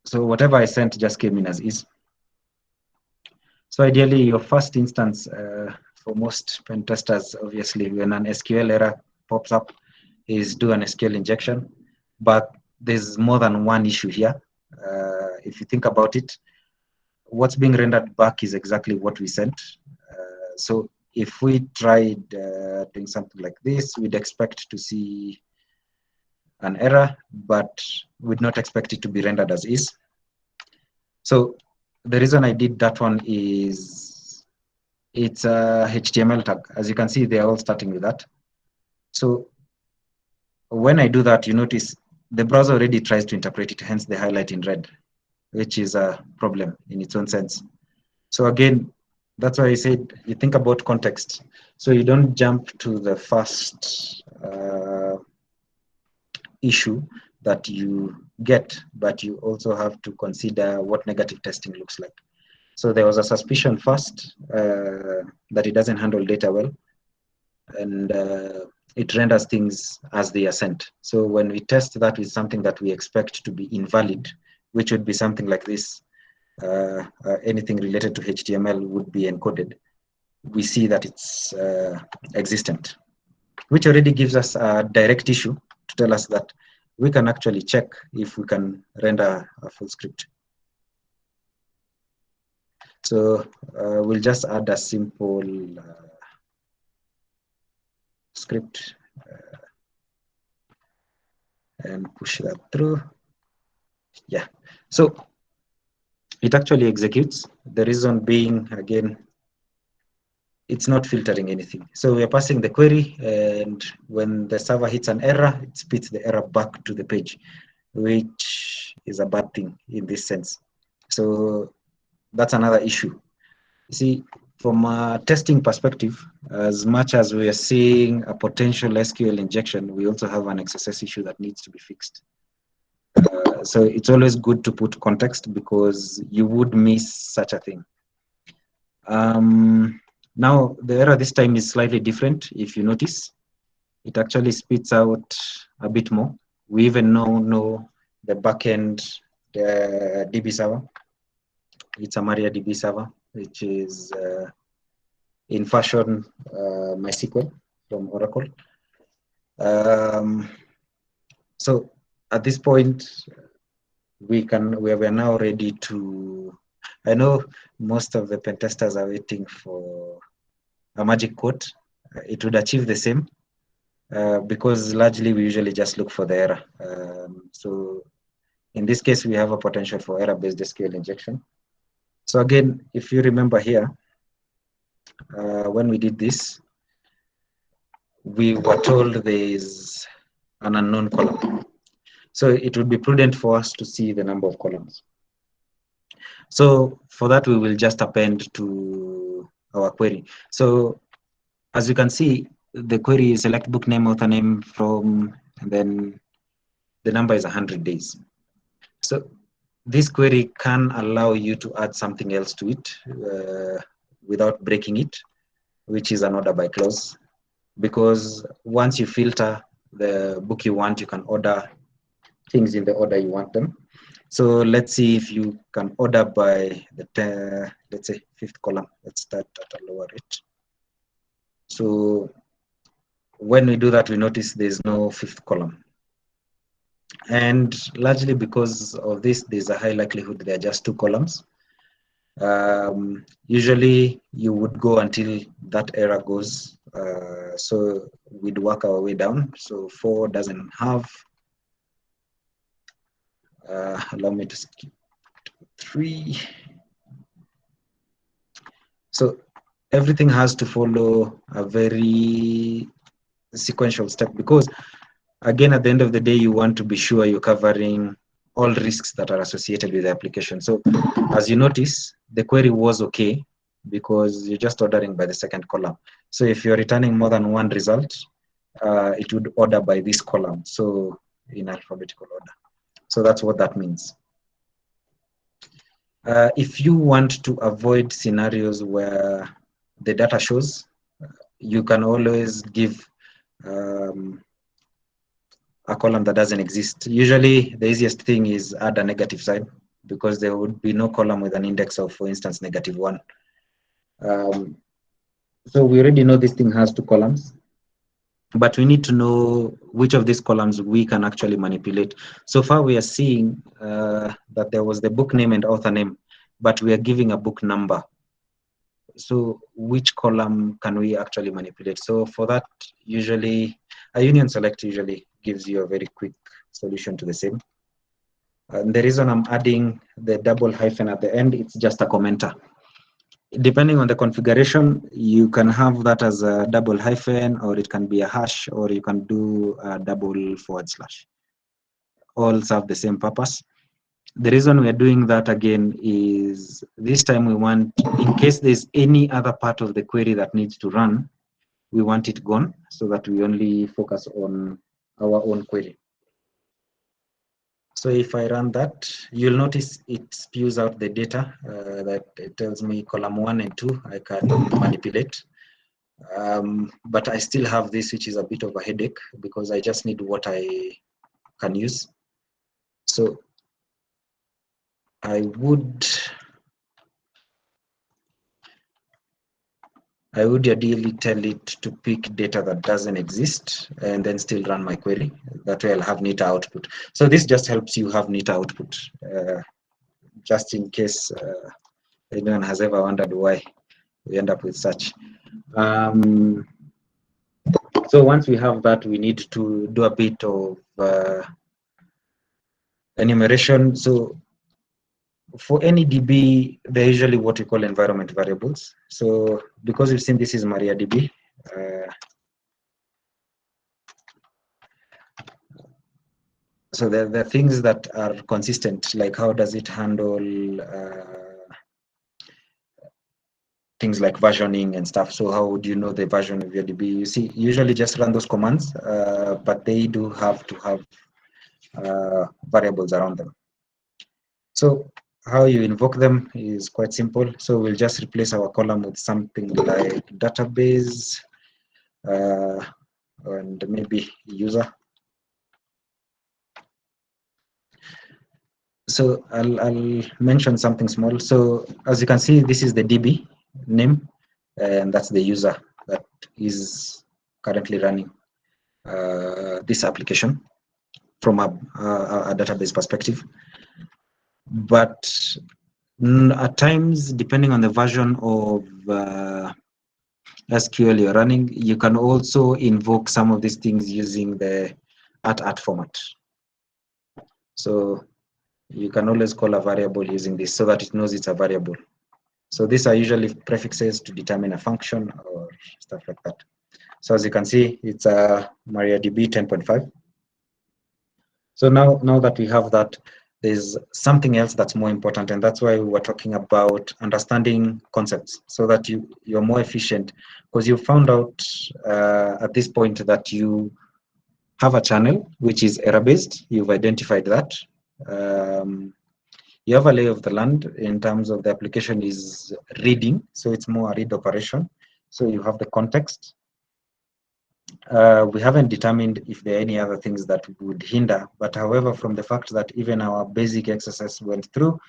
so whatever I sent just came in as is. So ideally, your first instance for most pen testers, obviously, when an SQL error pops up, is do an Sql injection. But there's more than one issue here. If you think about it, what's being rendered back is exactly what we sent. So if we tried doing something like this, we'd expect to see an error, but we'd not expect it to be rendered as is. So the reason I did that one is it's a HTML tag. As you can see, they're all starting with that. So when I do that, you notice the browser already tries to interpret it, hence the highlight in red, which is a problem in its own sense. So again, that's why I said you think about context. So you don't jump to the first issue that you get, but you also have to consider what negative testing looks like. So there was a suspicion first that it doesn't handle data well, and it renders things as they are sent. So when we test that with something that we expect to be invalid, which would be something like this, anything related to HTML would be encoded, we see that it's existent, which already gives us a direct issue to tell us that we can actually check if we can render a full script. So we'll just add a simple script and push that through. Yeah, so it actually executes. The reason being, again, it's not filtering anything. So we are passing the query, and when the server hits an error, it spits the error back to the page, which is a bad thing in this sense. So that's another issue. You see, from a testing perspective, as much as we are seeing a potential SQL injection, we also have an XSS issue that needs to be fixed. So it's always good to put context, because you would miss such a thing. Now, the error this time is slightly different. If you notice, it actually spits out a bit more. We even know the backend, the DB server. It's a MariaDB server, which is in fashion MySQL from Oracle. So at this point, we are now ready to. I know most of the pen testers are waiting for a magic quote. It would achieve the same, because largely we usually just look for the error. So in this case, we have a potential for error-based SQL injection. So again, if you remember here, when we did this, we were told there is an unknown column. So it would be prudent for us to see the number of columns. So for that, we will just append to our query. So as you can see, the query is select book name, author name, from, and then the number is 100 days. So this query can allow you to add something else to it without breaking it, which is an order by clause. Because once you filter the book you want, you can order things in the order you want them. So let's see if you can order by the, let's say, 5th column. Let's start at a lower rate. So when we do that, we notice there's no 5th column. And largely because of this, there's a high likelihood there are just 2 columns. Usually you would go until that error goes. So we'd work our way down. So 4 doesn't have. Allow me to skip 3. So everything has to follow a very sequential step, because again, at the end of the day, you want to be sure you're covering all risks that are associated with the application. So as you notice, the query was okay because you're just ordering by the 2nd column. So if you're returning more than 1 result, it would order by this column, so in alphabetical order. So that's what that means. If you want to avoid scenarios where the data shows, you can always give a column that doesn't exist. Usually the easiest thing is add a negative sign, because there would be no column with an index of, for instance, -1. So we already know this thing has 2 columns, but we need to know which of these columns we can actually manipulate. So far we are seeing that there was the book name and author name, but we are giving a book number. So which column can we actually manipulate? So for that, usually a union select usually gives you a very quick solution to the same. And the reason I'm adding the double hyphen at the end, it's just a commenter. Depending on the configuration, you can have that as a double hyphen, or it can be a hash, or you can do a double /. All serve the same purpose. The reason we are doing that again is this time we want, in case there's any other part of the query that needs to run, we want it gone so that we only focus on our own query. So if I run that, you'll notice it spews out the data that it tells me column 1 and 2 I can manipulate. But I still have this, which is a bit of a headache, because I just need what I can use. So I would ideally tell it to pick data that doesn't exist and then still run my query. That way I'll have neater output. So this just helps you have neater output, just in case anyone has ever wondered why we end up with such. So once we have that, we need to do a bit of enumeration. So for any DB, they're usually what we call environment variables. So because we've seen this is MariaDB, so there are things that are consistent, like how does it handle things like versioning and stuff. So how would you know the version of your DB? You see, usually just run those commands, but they do have to have variables around them. So how you invoke them is quite simple. So we'll just replace our column with something like database and maybe user. So I'll mention something small. So as you can see, this is the DB name, and that's the user that is currently running this application from a database perspective. But at times, depending on the version of SQL you're running, you can also invoke some of these things using the @@ format. So you can always call a variable using this so that it knows it's a variable. So these are usually prefixes to determine a function or stuff like that. So as you can see, it's a MariaDB 10.5. So now that we have that, there's something else that's more important, and that's why we were talking about understanding concepts so that you're more efficient, because you found out at this point that you have a channel which is error-based. You've identified that. You have a lay of the land in terms of the application is reading, so it's more a read operation. So you have the context. We haven't determined if there are any other things that would hinder, but however, from the fact that even our basic exercise went through,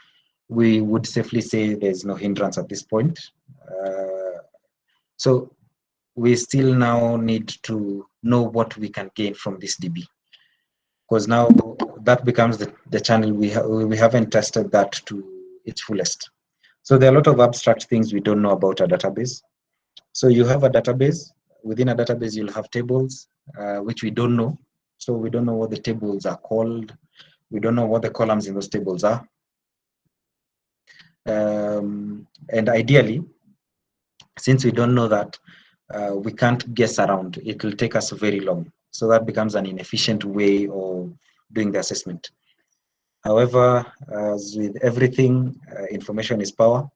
we would safely say there's no hindrance at this point. So we still now need to know what we can gain from this DB, because now that becomes the channel. We haven't tested that to its fullest. So there are a lot of abstract things we don't know about a database. So you have a database. Within a database, you'll have tables, which we don't know. So we don't know what the tables are called. We don't know what the columns in those tables are. And ideally, since we don't know that, we can't guess around. It will take us very long. So that becomes an inefficient way of doing the assessment. However, as with everything, information is power.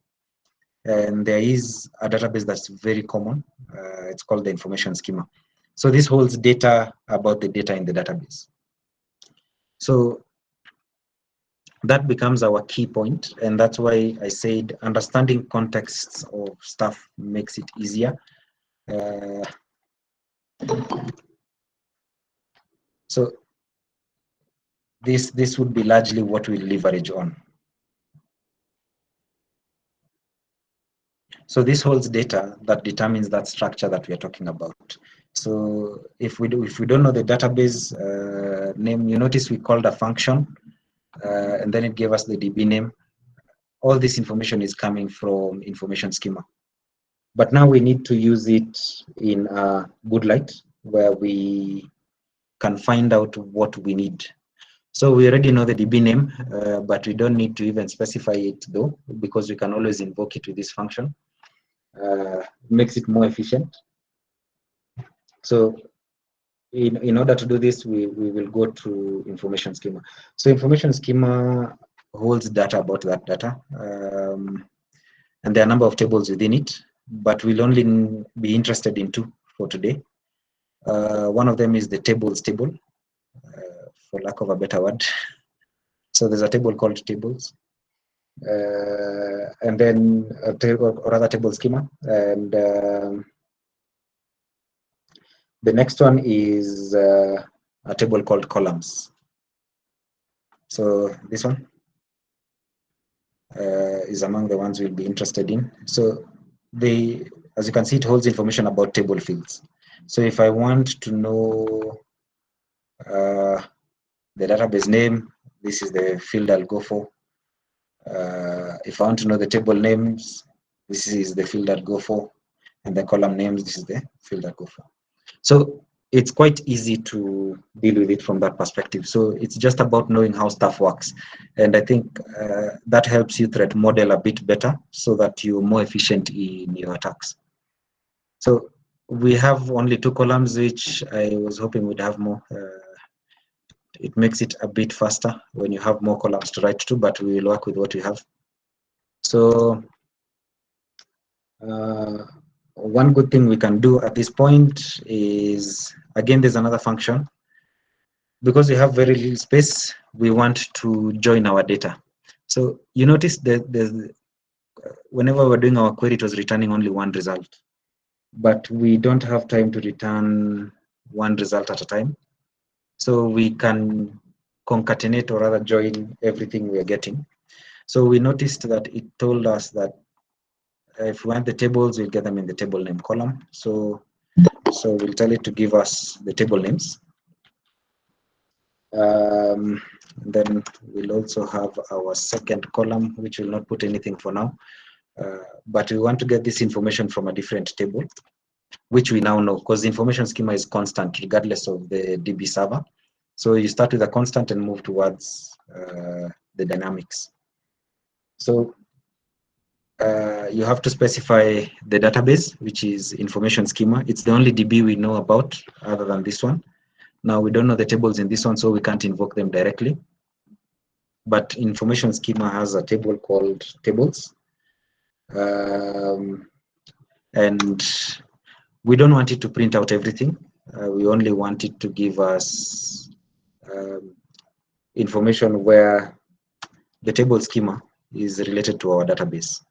And there is a database that's very common. It's called the information schema. So this holds data about the data in the database. So that becomes our key point, and that's why I said understanding contexts of stuff makes it easier. So this would be largely what we leverage on. So this holds data that determines that structure that we are talking about. So if we don't know the database name, you notice we called a function, and then it gave us the DB name. All this information is coming from information schema. But now we need to use it in a good light where we can find out what we need. So we already know the DB name, but we don't need to even specify it though, because we can always invoke it with this function. Makes it more efficient. So in order to do this, we will go to information schema. So information schema holds data about that data. And there are a number of tables within it, but we'll only be interested in two for today. One of them is the tables table, for lack of a better word. So there's a table called tables. And then a table, or rather table schema. And the next one is a table called columns. So this one is among the ones we'll be interested in. So as you can see, it holds information about table fields. So if I want to know the database name, this is the field I'll go for. If I want to know the table names, this is the field I'll go for. And the column names, this is the field I'll go for. So it's quite easy to deal with it from that perspective. So it's just about knowing how stuff works. And I think that helps you threat model a bit better so that you're more efficient in your attacks. So we have only two columns, which I was hoping we'd have more. It makes it a bit faster when you have more columns to write to, but we will work with what we have. So one good thing we can do at this point is, again, there's another function. Because we have very little space, we want to join our data. So you notice that whenever we're doing our query, it was returning only one result. But we don't have time to return one result at a time. So we can concatenate, or rather join everything we are getting. So we noticed that it told us that if we want the tables, we'll get them in the table name column. So we'll tell it to give us the table names. Then we'll also have our second column, which will not put anything for now. But we want to get this information from a different table, which we now know, because the information schema is constant regardless of the DB server. So you start with a constant and move towards the dynamics. So you have to specify the database, which is information schema. It's the only DB we know about other than this one. Now we don't know the tables in this one, so we can't invoke them directly. But information schema has a table called tables. And we don't want it to print out everything. We only want it to give us information where the table schema is related to our database,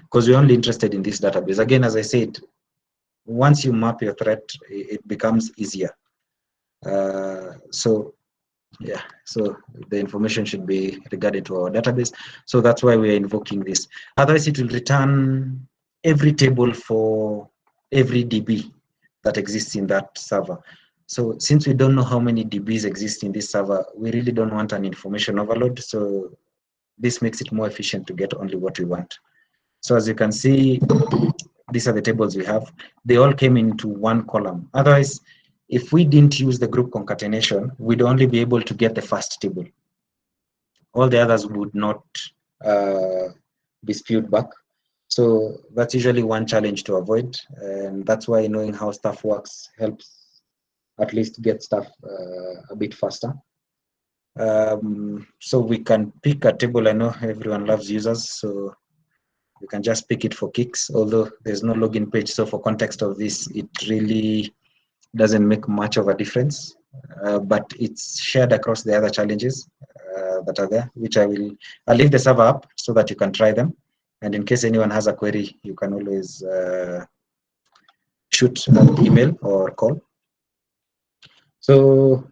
because we're only interested in this database. Again, as I said, once you map your threat, it becomes easier. So yeah, so the information should be regarded to our database. So that's why we're invoking this. Otherwise, it will return every table for every DB that exists in that server. So since we don't know how many DBs exist in this server, we really don't want an information overload. So this makes it more efficient to get only what we want. So as you can see, these are the tables we have. They all came into one column. Otherwise, if we didn't use the group concatenation, we'd only be able to get the first table. All the others would not be spewed back. So that's usually one challenge to avoid. And that's why knowing how stuff works helps at least get stuff a bit faster. So we can pick a table. I know everyone loves users, so you can just pick it for kicks, although there's no login page. So for context of this, it really doesn't make much of a difference, but it's shared across the other challenges that are there, which I'll leave the server up so that you can try them. And in case anyone has a query, you can always shoot an email or call. So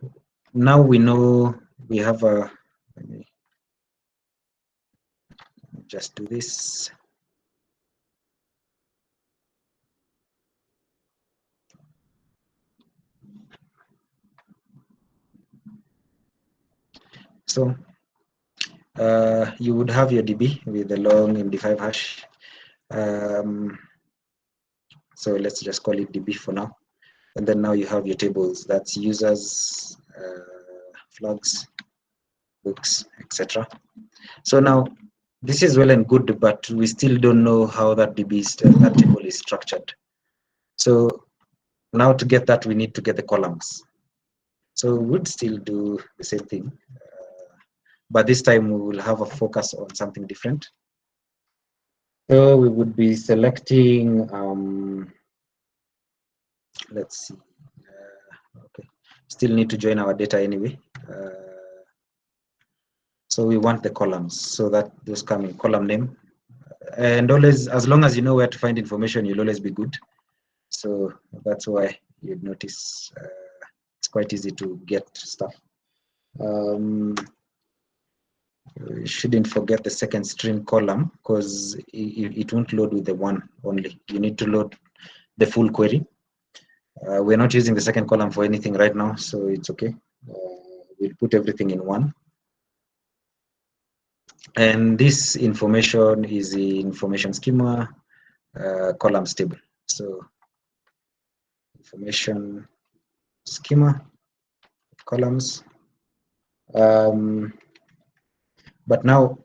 now we know we have a, let me just do this. So you would have your DB with the long MD5 hash. So let's just call it DB for now. And then now you have your tables. That's users, flags, books, etc. So now this is well and good, but we still don't know how that that table is structured. So now to get that, we need to get the columns. So we would still do the same thing, but this time we will have a focus on something different. So we would be selecting, let's see, okay, still need to join our data anyway. So we want the columns, so that those come in column name. And always, as long as you know where to find information, you'll always be good. So that's why you'd notice it's quite easy to get stuff. You shouldn't forget the second string column, because it won't load with the one only. You need to load the full query. We're not using the second column for anything right now, so it's okay. We'll put everything in one. And this information is the information schema columns table. So information schema columns. But now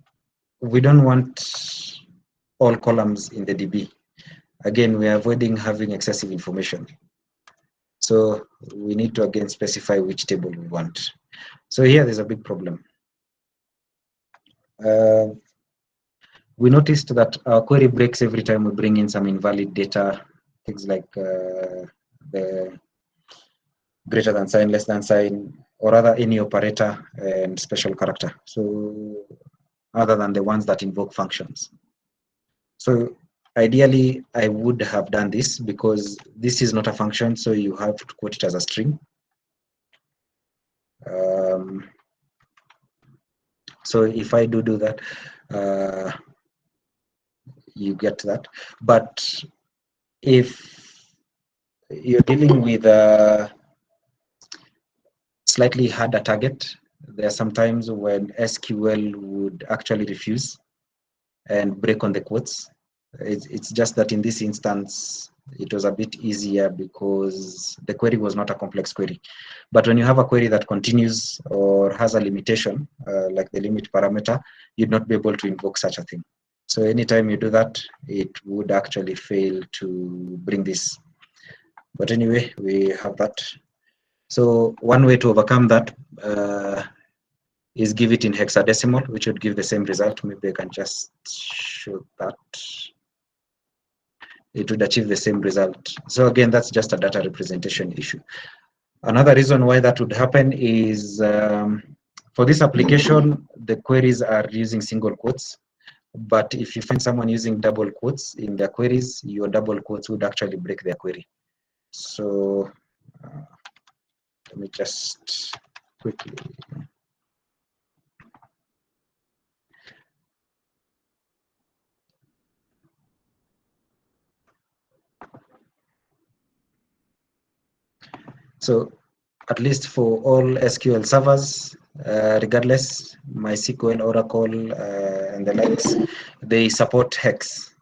we don't want all columns in the DB. Again, we are avoiding having excessive information. So we need to again specify which table we want. So here there's a big problem. We noticed that our query breaks every time we bring in some invalid data, things like the greater than sign, less than sign, or rather any operator and special character. So other than the ones that invoke functions. So ideally, I would have done this, because this is not a function, so you have to quote it as a string. So if I do that, you get that. But if you're dealing with a slightly harder target, there are some times when SQL would actually refuse and break on the quotes. It's just that in this instance, it was a bit easier because the query was not a complex query. But when you have a query that continues or has a limitation, like the limit parameter, you'd not be able to invoke such a thing. So anytime you do that, it would actually fail to bring this. But anyway, we have that. So one way to overcome that is give it in hexadecimal, which would give the same result. Maybe I can just show that. It would achieve the same result. So again, that's just a data representation issue. Another reason why that would happen is for this application, the queries are using single quotes. But if you find someone using double quotes in their queries, your double quotes would actually break their query. So let me just quickly. So at least for all SQL servers, regardless, MySQL, Oracle, and the likes, they support hex.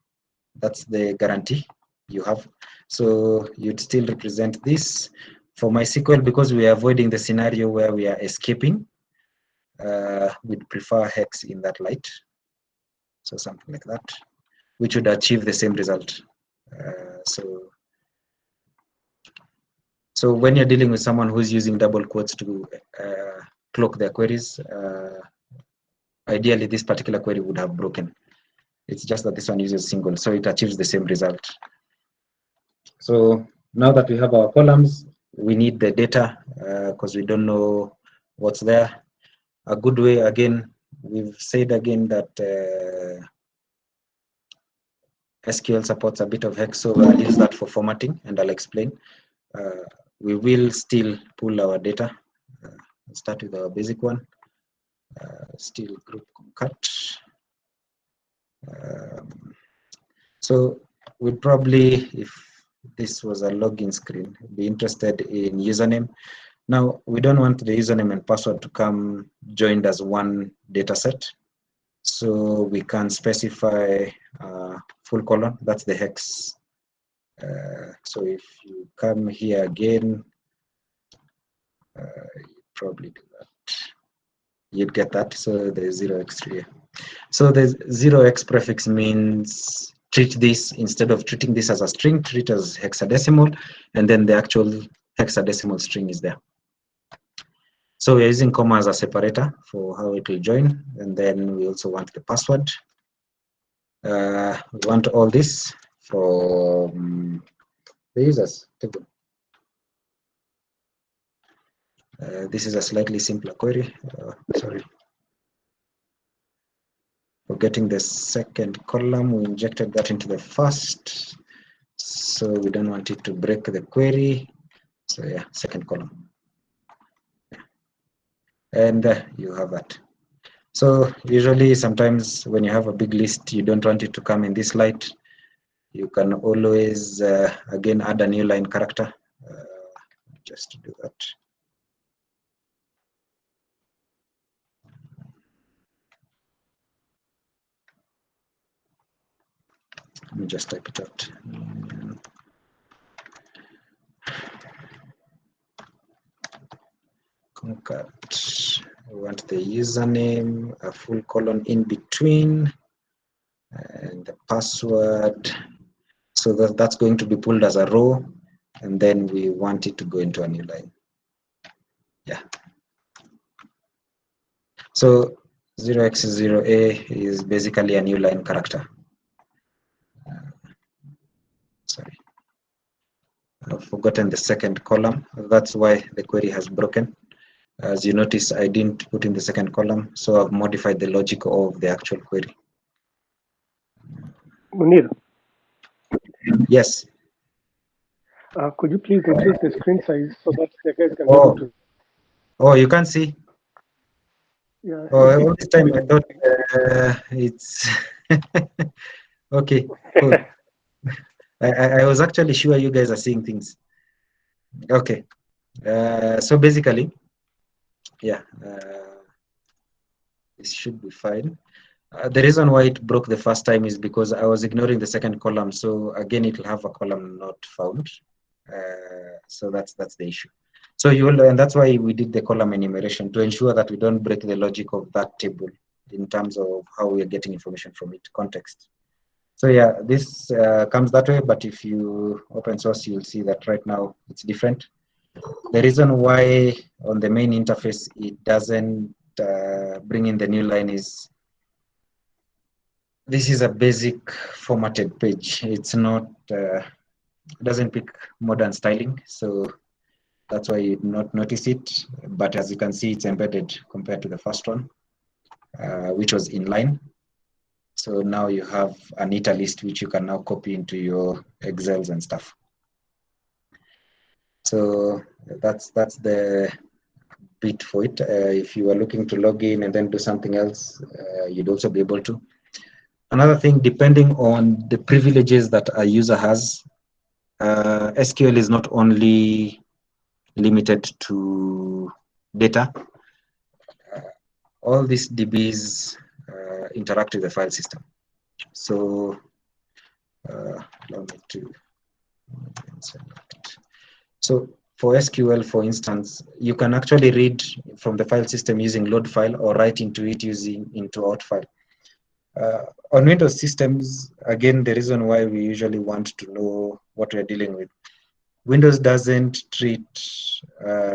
That's the guarantee you have. So you'd still represent this. For MySQL, because we are avoiding the scenario where we are escaping, we'd prefer hex in that light. So something like that, which would achieve the same result. So when you're dealing with someone who's using double quotes to cloak their queries, ideally this particular query would have broken. It's just that this one uses single, so it achieves the same result. So now that we have our columns, we need the data because we don't know what's there. A good way, again, we've said again that SQL supports a bit of hex, so I'll use that for formatting, and I'll explain. We will still pull our data. Let's start with our basic one. Still group concat. So we'd probably, if this was a login screen, be interested in username. Now, we don't want the username and password to come joined as one data set. So we can specify full colon, that's the hex. So if you come here again, you probably do that. You'd get that, so there's 0x here. So the 0x prefix means treat this, instead of treating this as a string, treat it as hexadecimal, and then the actual hexadecimal string is there. So we're using comma as a separator for how it will join, and then we also want the password. We want all this from the users table. This is a slightly simpler query. Sorry. For getting the second column, we injected that into the first. So we don't want it to break the query. So yeah, second column. And you have that. So usually sometimes when you have a big list, you don't want it to come in this light. You can always, again, add a new line character just to do that. Let me just type it out. Concat. We want the username, a full colon in between, and the password. So that's going to be pulled as a row, and then we want it to go into a new line. Yeah. So 0x0a is basically a new line character. Sorry. I've forgotten the second column. That's why the query has broken. As you notice, I didn't put in the second column, so I've modified the logic of the actual query. Munir, Yes. could you please increase the screen size so that the guys can be able to? Oh, you can't see? Yeah. Oh, all this time I thought it's okay. Cool. I was actually sure you guys are seeing things. Okay. So basically, yeah, this should be fine. The reason why it broke the first time is because I was ignoring the second column. So again, it will have a column not found. So that's the issue. So and that's why we did the column enumeration, to ensure that we don't break the logic of that table in terms of how we are getting information from it, context. So yeah, this comes that way, but if you open source, you'll see that right now it's different. The reason why on the main interface it doesn't bring in the new line is this is a basic formatted page. It's not, it doesn't pick modern styling, so that's why you not notice it. But as you can see, it's embedded compared to the first one, which was inline. So now you have an ITA list which you can now copy into your Excels and stuff. So that's the bit for it. If you are looking to log in and then do something else, you'd also be able to. Another thing, depending on the privileges that a user has, SQL is not only limited to data. All these DBs interact with the file system. So allow me to select. So for SQL, for instance, you can actually read from the file system using load file or write into it using into out file. On Windows systems, again, the reason why we usually want to know what we're dealing with, Windows doesn't treat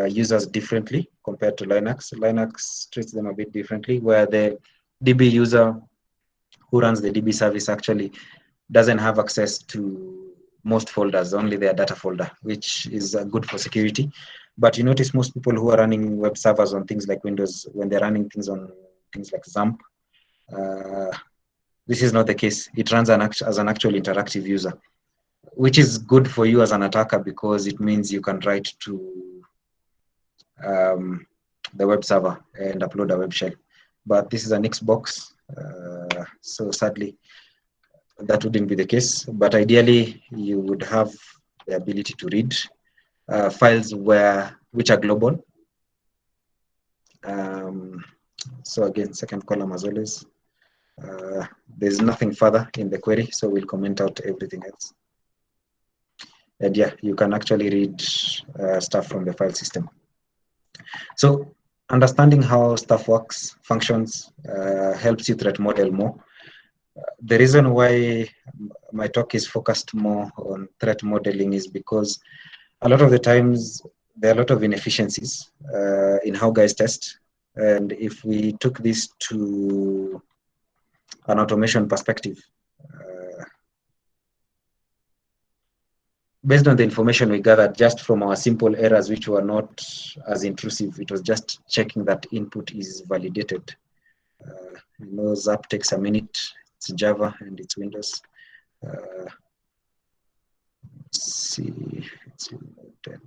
users differently compared to Linux. Linux treats them a bit differently, where the DB user who runs the DB service actually doesn't have access to most folders, only their data folder, which is good for security. But you notice most people who are running web servers on things like Windows, when they're running things on things like XAMPP, this is not the case. It runs as an actual interactive user, which is good for you as an attacker because it means you can write to the web server and upload a web shell. But this is an Xbox, so sadly, that wouldn't be the case. But ideally, you would have the ability to read files which are global. So again, second column as always. There's nothing further in the query, so we'll comment out everything else. And yeah, you can actually read stuff from the file system. So understanding how stuff works, functions, helps you threat model more. The reason why my talk is focused more on threat modeling is because a lot of the times there are a lot of inefficiencies in how guys test. And if we took this to an automation perspective, based on the information we gathered just from our simple errors, which were not as intrusive, it was just checking that input is validated. You know, Zap takes a minute. It's Java and it's Windows. Let's see if it's loaded.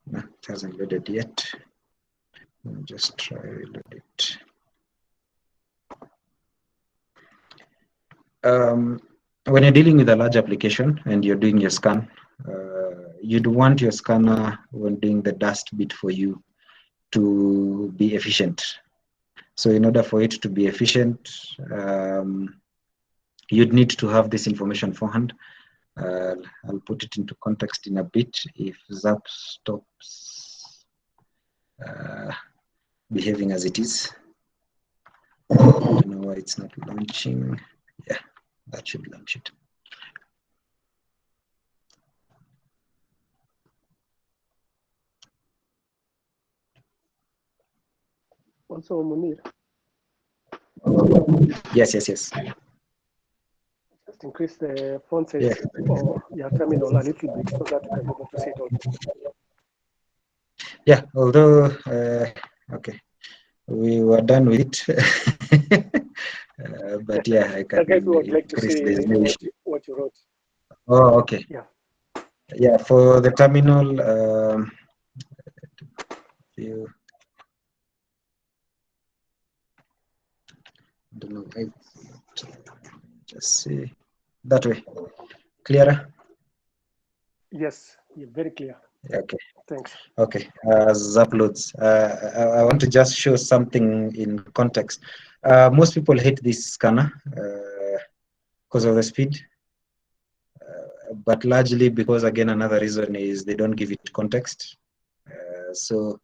No, it hasn't loaded yet. Let me just try reload it. When you're dealing with a large application and you're doing your scan, you'd want your scanner, when doing the dust bit for you, to be efficient. So in order for it to be efficient, you'd need to have this information forehand. I'll put it into context in a bit. If Zap stops behaving as it is, I don't know why it's not launching. Yeah, that should launch it. Also, Munir. Yes. Just increase the font size or your terminal a little bit so that you can be able to see it all. Yeah, although, okay, we were done with it. But yeah, I can. I guess we would like to see what you wrote. Oh, okay. Yeah. Yeah, for the terminal, I don't know. Just see that way. Clearer? Yes, you're very clear. Okay. Thanks. Okay. As uploads, I want to just show something in context. Most people hate this scanner because of the speed, but largely because, again, another reason is they don't give it context. So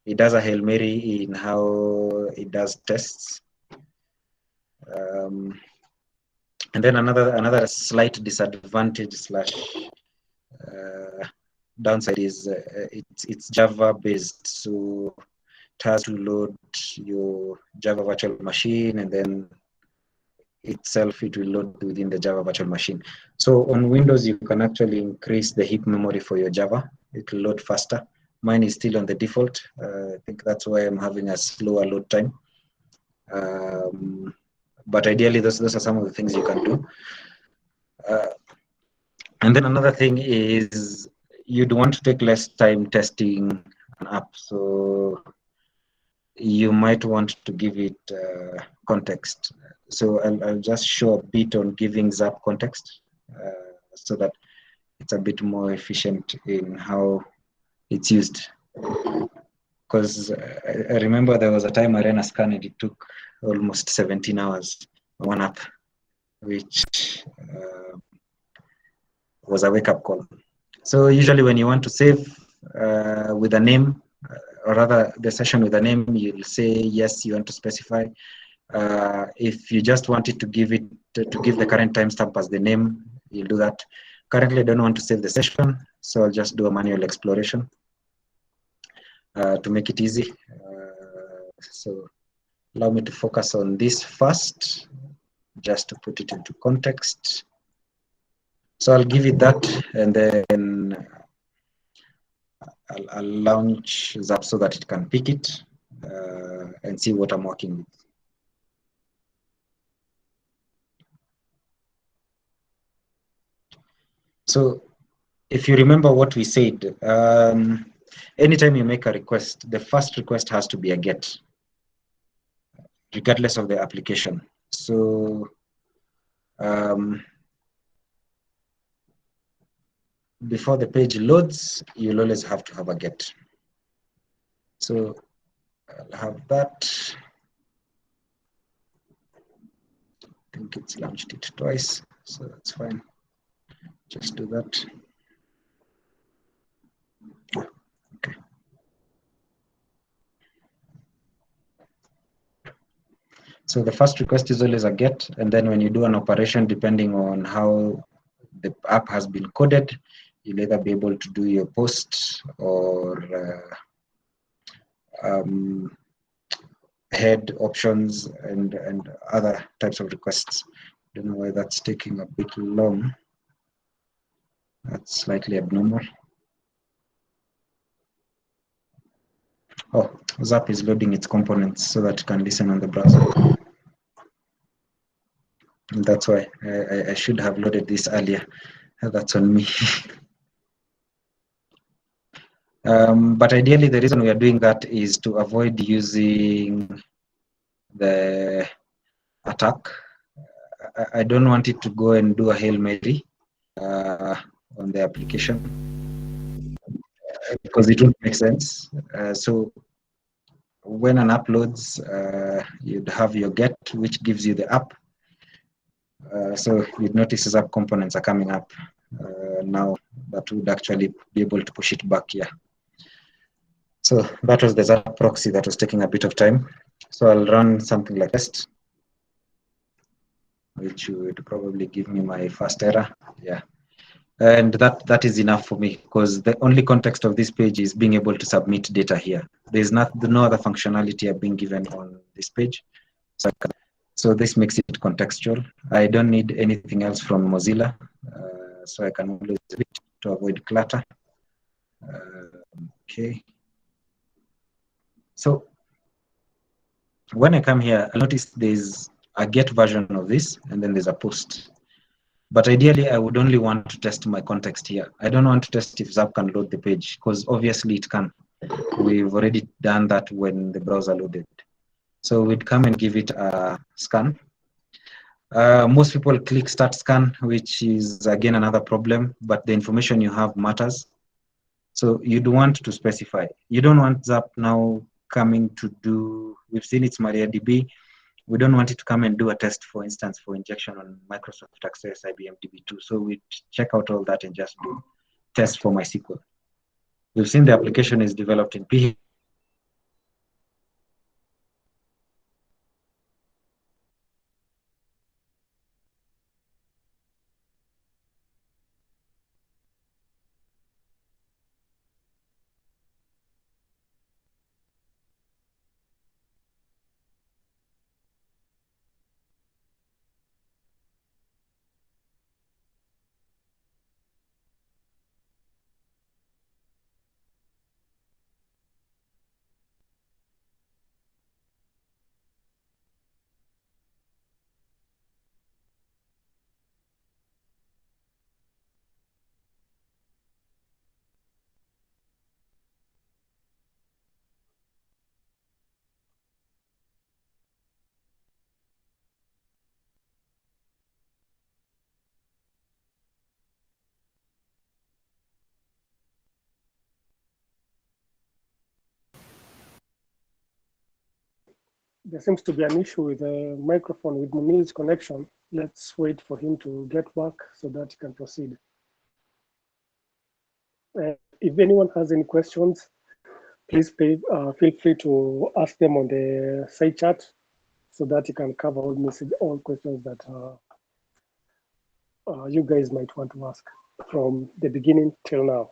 it does a Hail Mary in how it does tests. And then another slight disadvantage slash downside is it's Java based, so it has to load your Java virtual machine, and then itself it will load within the Java virtual machine. So on Windows you can actually increase the heap memory for your Java. It will load faster. Mine is still on the default. I think that's why I'm having a slower load time. But ideally those are some of the things you can do. And then another thing is you'd want to take less time testing an app. So you might want to give it context. So I'll just show a bit on giving Zap context so that it's a bit more efficient in how it's used. Because I remember there was a time I ran a scan and it took almost 17 hours on one app, which was a wake-up call. So usually when you want to save with a name, or rather the session with a name, you'll say yes, you want to specify. If you just wanted to give it to give the current timestamp as the name, you'll do that. Currently, I don't want to save the session, so I'll just do a manual exploration to make it easy. So allow me to focus on this first, just to put it into context. So I'll give it that, and then I'll launch Zap so that it can pick it and see what I'm working with. So if you remember what we said, anytime you make a request, the first request has to be a GET, regardless of the application. So before the page loads, you'll always have to have a GET. So I'll have that. I think it's launched it twice, so that's fine. Just do that. Okay. So the first request is always a GET, and then when you do an operation, depending on how the app has been coded, you'll either be able to do your post or head options and other types of requests. Don't know why that's taking a bit long. That's slightly abnormal. Oh, Zap is loading its components so that you can listen on the browser. And that's why I should have loaded this earlier. That's on me. But ideally, the reason we are doing that is to avoid using the attack. I don't want it to go and do a Hail Mary on the application because it won't make sense. So when an app loads, you'd have your GET, which gives you the app. So you'd notice Zap components are coming up now that would actually be able to push it back here. So that was the Zap proxy that was taking a bit of time. So I'll run something like test, which would probably give me my first error. Yeah. And that is enough for me because the only context of this page is being able to submit data here. There's no other functionality I've been given on this page. So this makes it contextual. I don't need anything else from Mozilla. So I can always do it to avoid clutter. Okay. So when I come here, I notice there's a get version of this, and then there's a post. But ideally, I would only want to test my context here. I don't want to test if Zap can load the page, because obviously it can. We've already done that when the browser loaded. So we'd come and give it a scan. Most people click start scan, which is again another problem, but the information you have matters. So you'd want to specify. You don't want Zap now coming to do, we've seen it's MariaDB. We don't want it to come and do a test, for instance, for injection on Microsoft Access, IBM DB2. So we check out all that and just do test for MySQL. We've seen the application is developed in PHP. There seems to be an issue with the microphone with Munir's connection. Let's wait for him to get back so that he can proceed. If anyone has any questions, please feel free to ask them on the side chat so that you can cover all questions that you guys might want to ask from the beginning till now.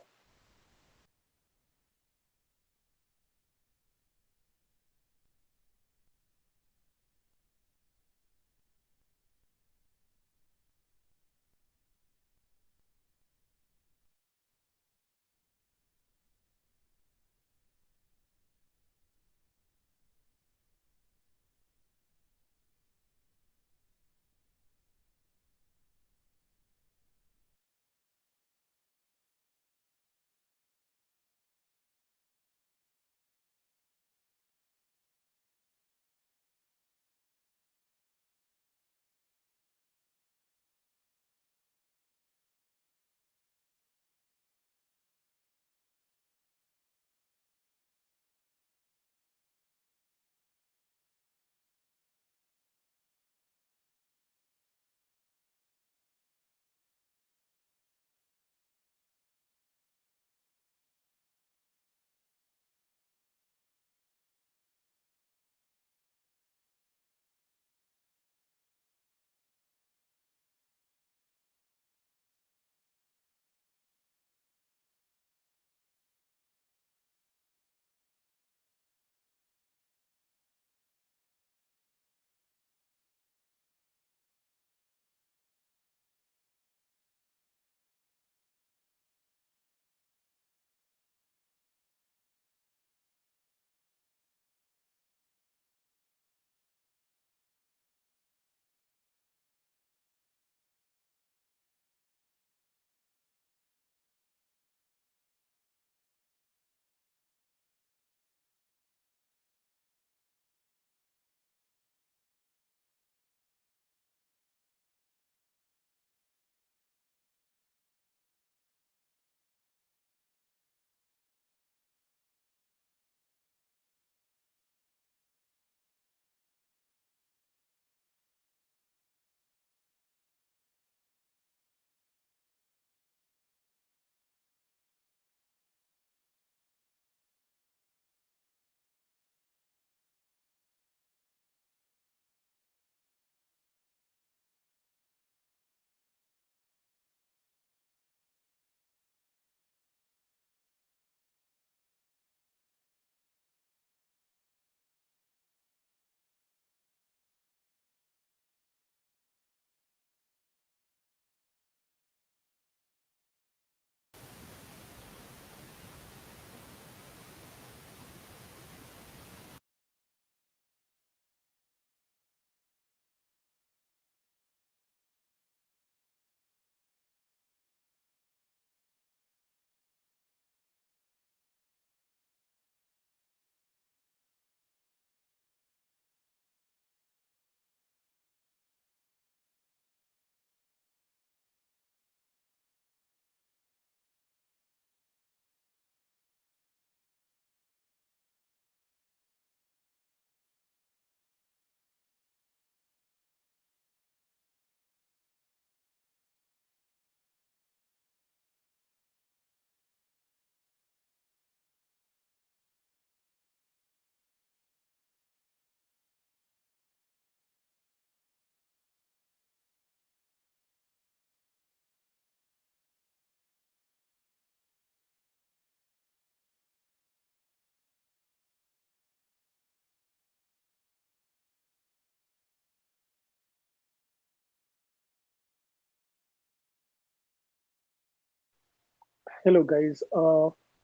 Hello, guys.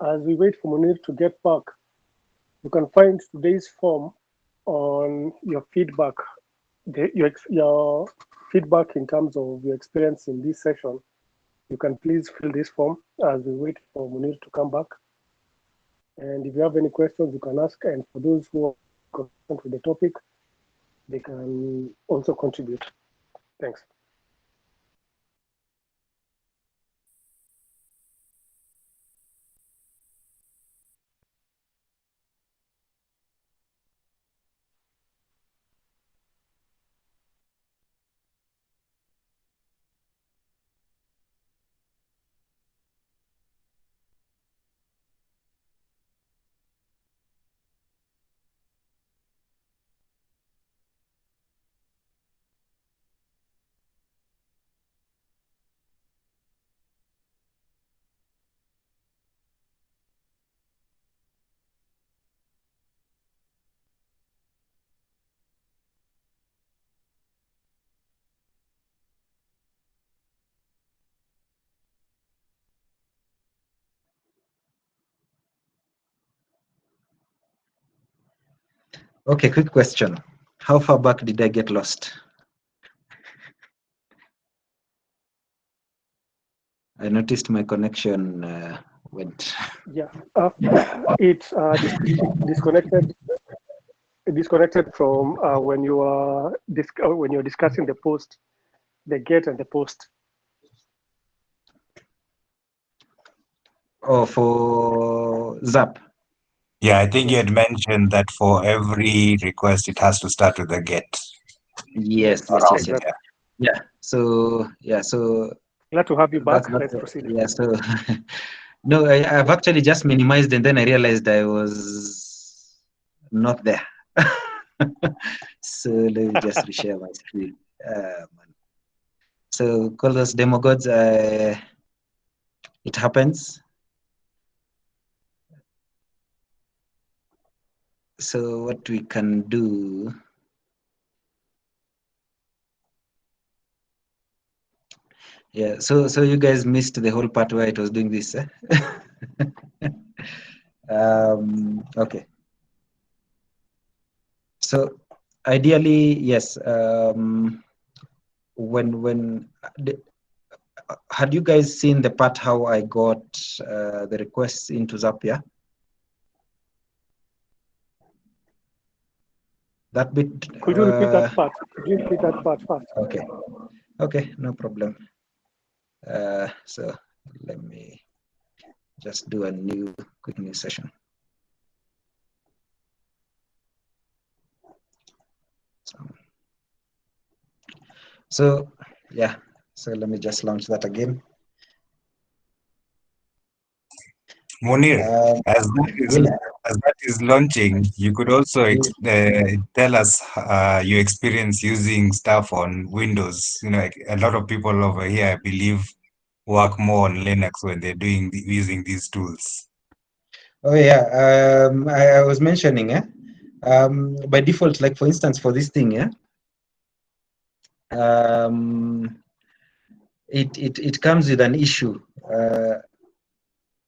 As we wait for Munir to get back, you can find today's form on your feedback, your feedback in terms of your experience in this session. You can please fill this form as we wait for Munir to come back. And if you have any questions, you can ask. And for those who are concerned with the topic, they can also contribute. Thanks. Okay, quick question. How far back did I get lost? I noticed my connection went. Yeah, it's disconnected. Disconnected from when you are when you're discussing the post, the get and the post. Oh, for Zap. Yeah, I think you had mentioned that for every request, it has to start with a get. Yes. Exactly. Yeah. So Glad to have you back. that's Let's proceed. yeah. So no, I've actually just minimized, and then I realized I was not there. So let me just reshare my screen. So call those demo gods. It happens. So what we can do. Yeah, so you guys missed the whole part where it was doing this. Okay. So ideally, yes. When had you guys seen the part how I got the requests into Zapier? That bit. Could you repeat that part? Could you repeat that part first? Okay, no problem. So let me just do a quick new session. So yeah, so let me just launch that again. Munir, as that is launching, you could also tell us your experience using stuff on Windows. You know, like a lot of people over here, I believe, work more on Linux when they're using these tools. Oh yeah, I was mentioning, by default, like for instance, for this thing, it comes with an issue.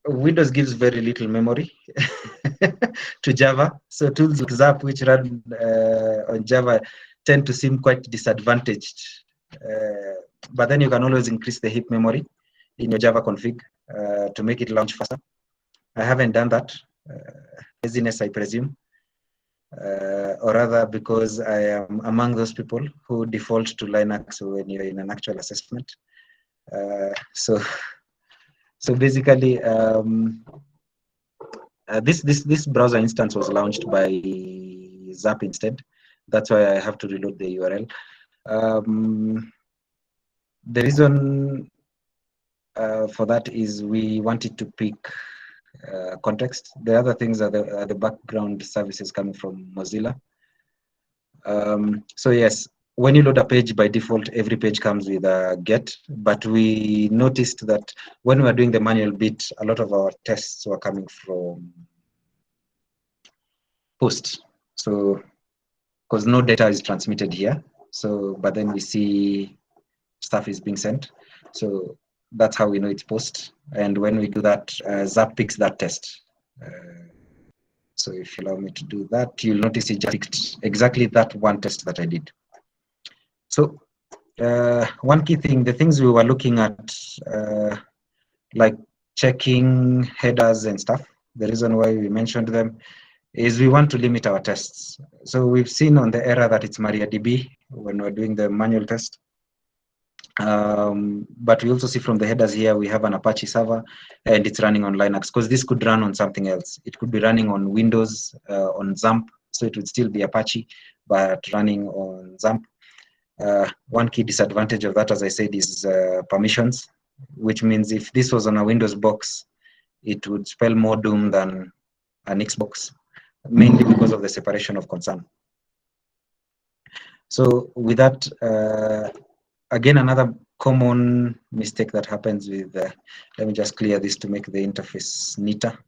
Windows gives very little memory to Java, so tools like Zap, which run on Java, tend to seem quite disadvantaged. But then you can always increase the heap memory in your Java config to make it launch faster. I haven't done that. Laziness, I presume. Or rather because I am among those people who default to Linux when you're in an actual assessment. So basically, this browser instance was launched by Zap instead. That's why I have to reload the URL. The reason for that is we wanted to pick context. The other things are the background services coming from Mozilla. So yes, when you load a page, by default, every page comes with a get, but we noticed that when we were doing the manual bit, a lot of our tests were coming from post. So, because no data is transmitted here, so, but then we see stuff is being sent. So that's how we know it's post. And when we do that, Zap picks that test. So if you allow me to do that, you'll notice it just picked exactly that one test that I did. So one key thing, the things we were looking at, like checking headers and stuff, the reason why we mentioned them is we want to limit our tests. So we've seen on the error that it's MariaDB when we're doing the manual test. But we also see from the headers here, we have an Apache server and it's running on Linux, because this could run on something else. It could be running on Windows, on XAMPP, so it would still be Apache, but running on XAMPP. One key disadvantage of that, as I said, is permissions, which means if this was on a Windows box, it would spell more doom than an Xbox, mainly because of the separation of concern. So with that, again, another common mistake that happens with, let me just clear this to make the interface neater.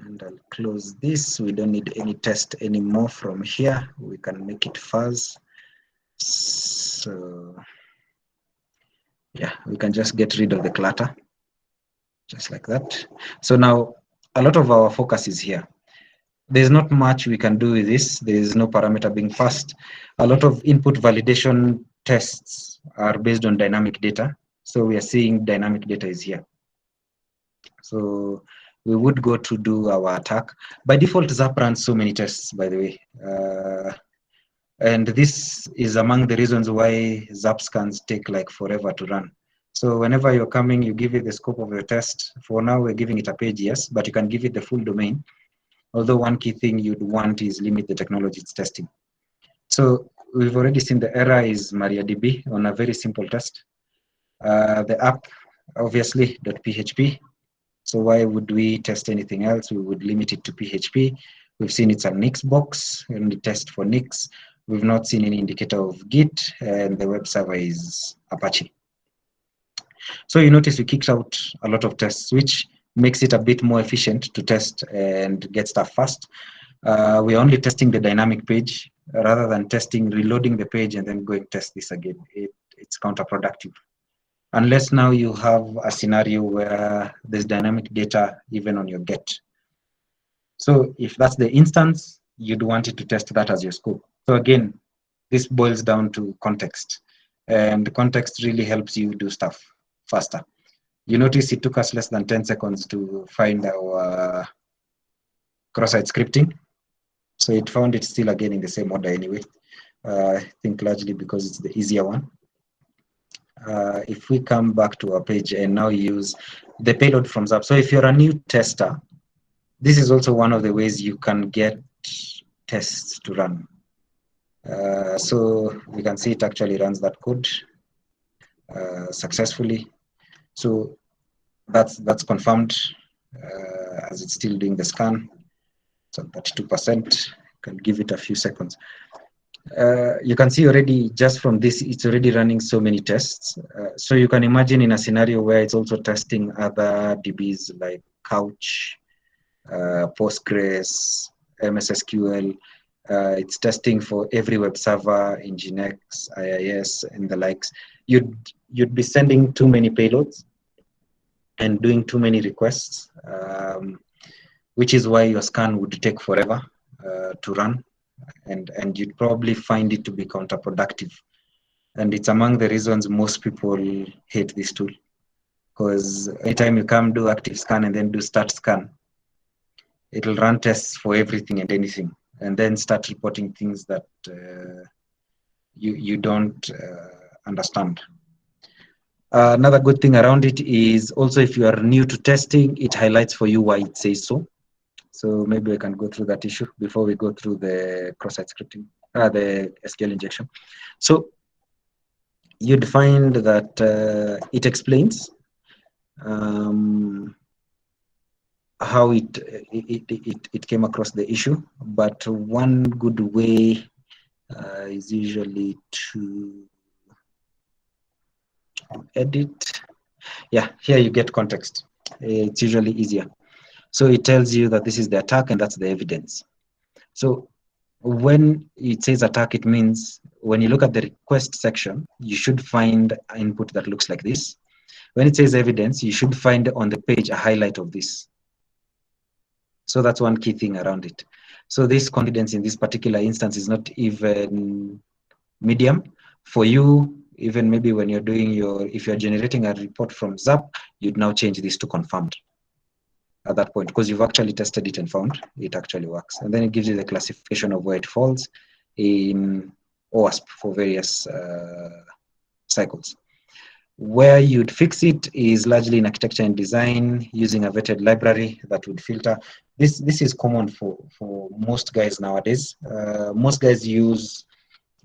And I'll close this. We don't need any test anymore from here. We can make it fuzz. So yeah, we can just get rid of the clutter. just like that. So now a lot of our focus is here. There's not much we can do with this. There is no parameter being passed. A lot of input validation tests are based on dynamic data. So we are seeing dynamic data is here. So we would go to do our attack. By default, Zap runs so many tests, by the way. And this is among the reasons why Zap scans take like forever to run. So whenever you're coming, you give it the scope of your test. For now, we're giving it a page, yes, but you can give it the full domain. Although one key thing you'd want is limit the technology it's testing. So we've already seen the error is MariaDB on a very simple test. The app, obviously, .php. So why would we test anything else? We would limit it to PHP. We've seen it's a Nix box, and the test for Nix. We've not seen any indicator of Git, and the web server is Apache. So you notice we kicked out a lot of tests, which makes it a bit more efficient to test and get stuff fast. We're only testing the dynamic page rather than reloading the page and then going test this again. It's counterproductive. Unless now you have a scenario where there's dynamic data even on your get. So if that's the instance, you'd want it to test that as your scope. So again, this boils down to context. And the context really helps you do stuff faster. You notice it took us less than 10 seconds to find our cross-site scripting. So it found it still again in the same order anyway. I think largely because it's the easier one. If we come back to our page and now use the payload from Zap. So if you're a new tester, this is also one of the ways you can get tests to run. So we can see it actually runs that code successfully. So that's confirmed as it's still doing the scan. So 32%, can give it a few seconds. You can see already just from this, it's already running so many tests. So you can imagine in a scenario where it's also testing other DBs like Couch, Postgres, MS SQL. It's testing for every web server, Nginx, IIS, and the likes. You'd be sending too many payloads and doing too many requests, which is why your scan would take forever to run, and you'd probably find it to be counterproductive. And it's among the reasons most people hate this tool, because anytime you come do active scan and then do start scan, it'll run tests for everything and anything, and then start reporting things that you don't understand. Another good thing around it is also if you are new to testing, it highlights for you why it says so. So maybe I can go through that issue before we go through the cross-site scripting, the Sql injection. So you'd find that it explains how it came across the issue, but one good way is usually to edit. Yeah, here you get context. It's usually easier. So it tells you that this is the attack and that's the evidence. So when it says attack, it means when you look at the request section, you should find an input that looks like this. When it says evidence, you should find on the page a highlight of this. So that's one key thing around it. So this confidence in this particular instance is not even medium. For you, even maybe when you're doing if you're generating a report from Zap, you'd now change this to confirmed at that point, because you've actually tested it and found it actually works. And then it gives you the classification of where it falls in OWASP for various cycles. Where you'd fix it is largely in architecture and design using a vetted library that would filter. This is common for most guys nowadays. Most guys use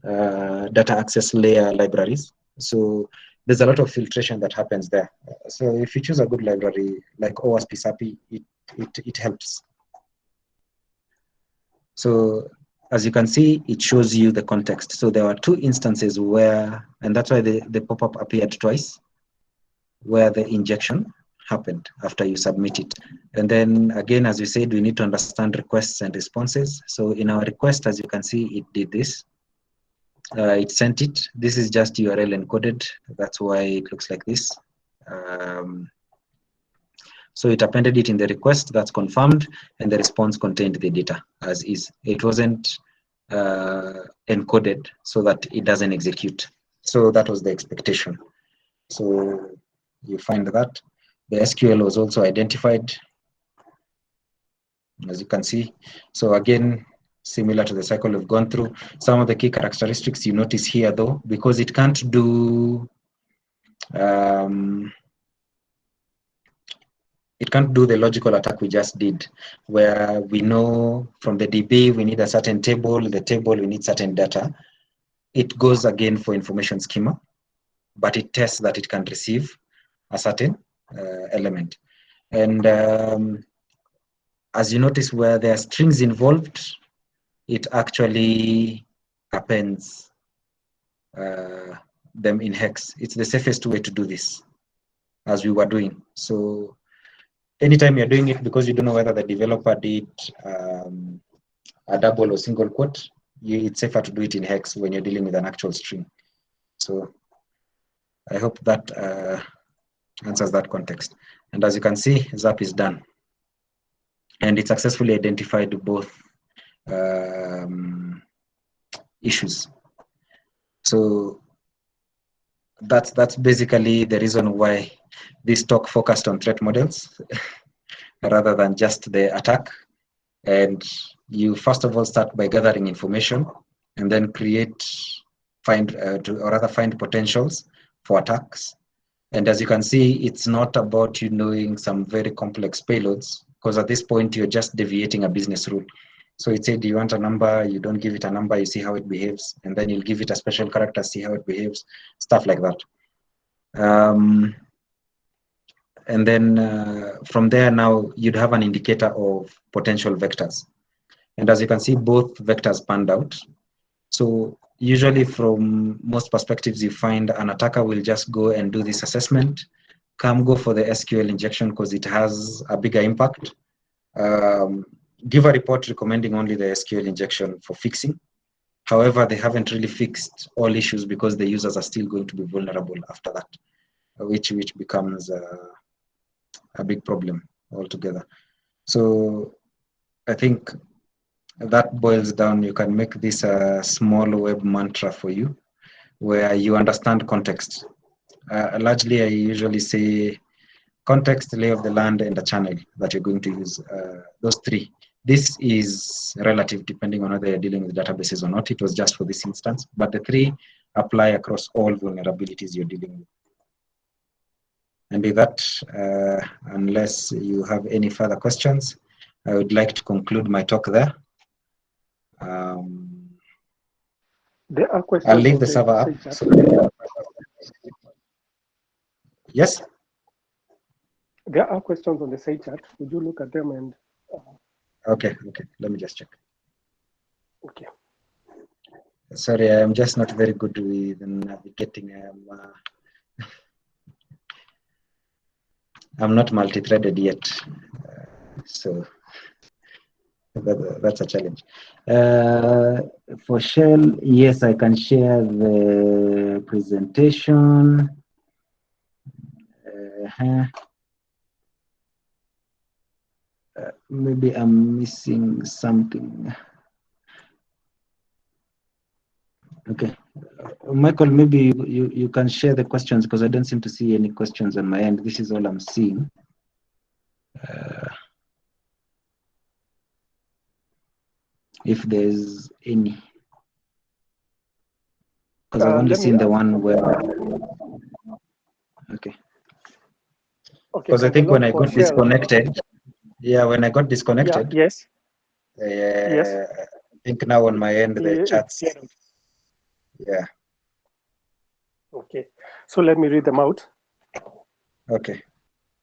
data access layer libraries. So there's a lot of filtration that happens there. So if you choose a good library like OWASP SAPI, it helps. So as you can see, it shows you the context. So there are two instances where, and that's why the pop-up appeared twice, where the injection happened after you submit it. And then again, as we said, we need to understand requests and responses. So in our request, as you can see, it did this. It sent it. This is just URL encoded. That's why it looks like this. So it appended it in the request that's confirmed, and the response contained the data as is. It wasn't encoded so that it doesn't execute. So that was the expectation. So you find that the SQL was also identified, as you can see. So again, similar to the cycle we've gone through. Some of the key characteristics you notice here, though, because it can't do the logical attack we just did, where we know from the DB we need a certain table, the table we need certain data. It goes again for information schema, but it tests that it can receive a certain element. And as you notice, where there are strings involved, it actually appends them in hex. It's the safest way to do this, as we were doing. So anytime you're doing it because you don't know whether the developer did a double or single quote, it's safer to do it in hex when you're dealing with an actual string. So I hope that answers that context. And as you can see, ZAP is done. And it successfully identified both issues. So that's basically the reason why this talk focused on threat models rather than just the attack. And you first of all start by gathering information and then find potentials for attacks. And as you can see, it's not about you knowing some very complex payloads, because at this point you're just deviating a business rule. So it said you want a number, you don't give it a number, you see how it behaves, and then you'll give it a special character, see how it behaves, stuff like that. And then from there now you'd have an indicator of potential vectors. And as you can see, both vectors panned out. So usually from most perspectives, you find an attacker will just go and do this assessment, go for the SQL injection because it has a bigger impact. Give a report recommending only the SQL injection for fixing. However, they haven't really fixed all issues because the users are still going to be vulnerable after that, which becomes a big problem altogether. So I think that boils down, you can make this a small web mantra for you, where you understand context. Largely, I usually say context, lay of the land, and the channel that you're going to use, those three. This is relative depending on whether you're dealing with databases or not. It was just for this instance, but the three apply across all vulnerabilities you're dealing with. And with that, unless you have any further questions, I would like to conclude my talk there. There are questions. I'll leave the server up. So, yes? There are questions on the side chat. Would you look at them and... Okay. Let me just check. Okay. Sorry, I'm just not very good with navigating. I'm not multi-threaded yet, so that's a challenge. For Shell, yes, I can share the presentation. Maybe I'm missing something. Okay, Michael, maybe you can share the questions because I don't seem to see any questions on my end. This is all I'm seeing. If there's any, because I've only seen the one where. Okay. Because I think when I got disconnected, when I got disconnected. Yeah, yes. Yes. I think now on my end the chats. Yeah. Okay, so let me read them out. Okay.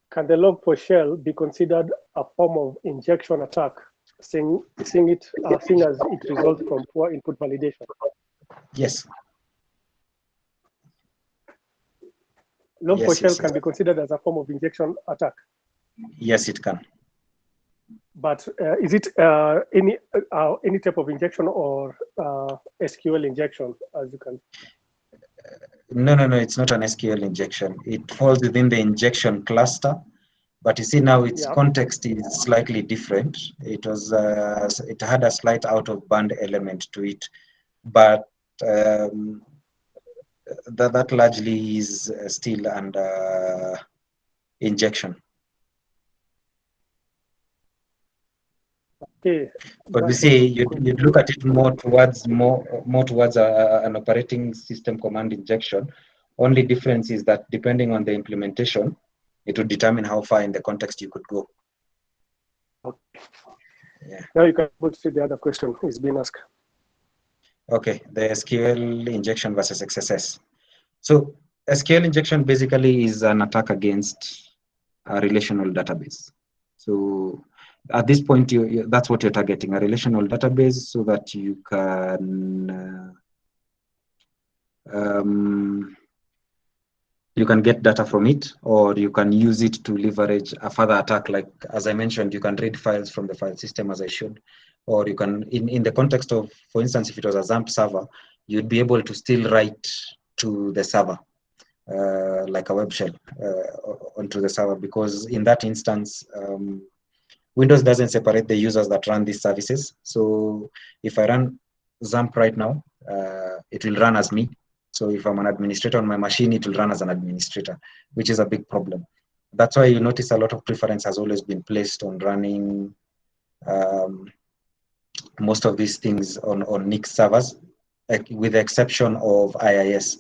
Can the log for shell be considered a form of injection attack, seeing as it results from poor input validation? Yes. Log for shell can be considered as a form of injection attack? Yes, it can. But is it any type of injection or SQL injection, as you can? No, it's not an SQL injection. It falls within the injection cluster, But you see now its Yeah. context is slightly different. It was it had a slight out of band element to it, but that largely is still under injection. Okay. But we That see was you'd look at it more towards an operating system command injection. Only difference is that depending on the implementation, it would determine how far in the context you could go. okay. Yeah. Now you can go to see the other question is being asked. Okay, the SQL injection versus XSS. So SQL injection basically is an attack against a relational database. So at this point, that's what you're targeting, a relational database, so that you can get data from it, or you can use it to leverage a further attack. Like, as I mentioned, you can read files from the file system as I showed, or you can, in the context of, for instance, if it was a XAMPP server, you'd be able to still write to the server, like a web shell onto the server, because in that instance, Windows doesn't separate the users that run these services. So if I run XAMPP right now, it will run as me. So if I'm an administrator on my machine, it will run as an administrator, which is a big problem. That's why you notice a lot of preference has always been placed on running most of these things on Nix servers, with the exception of IIS.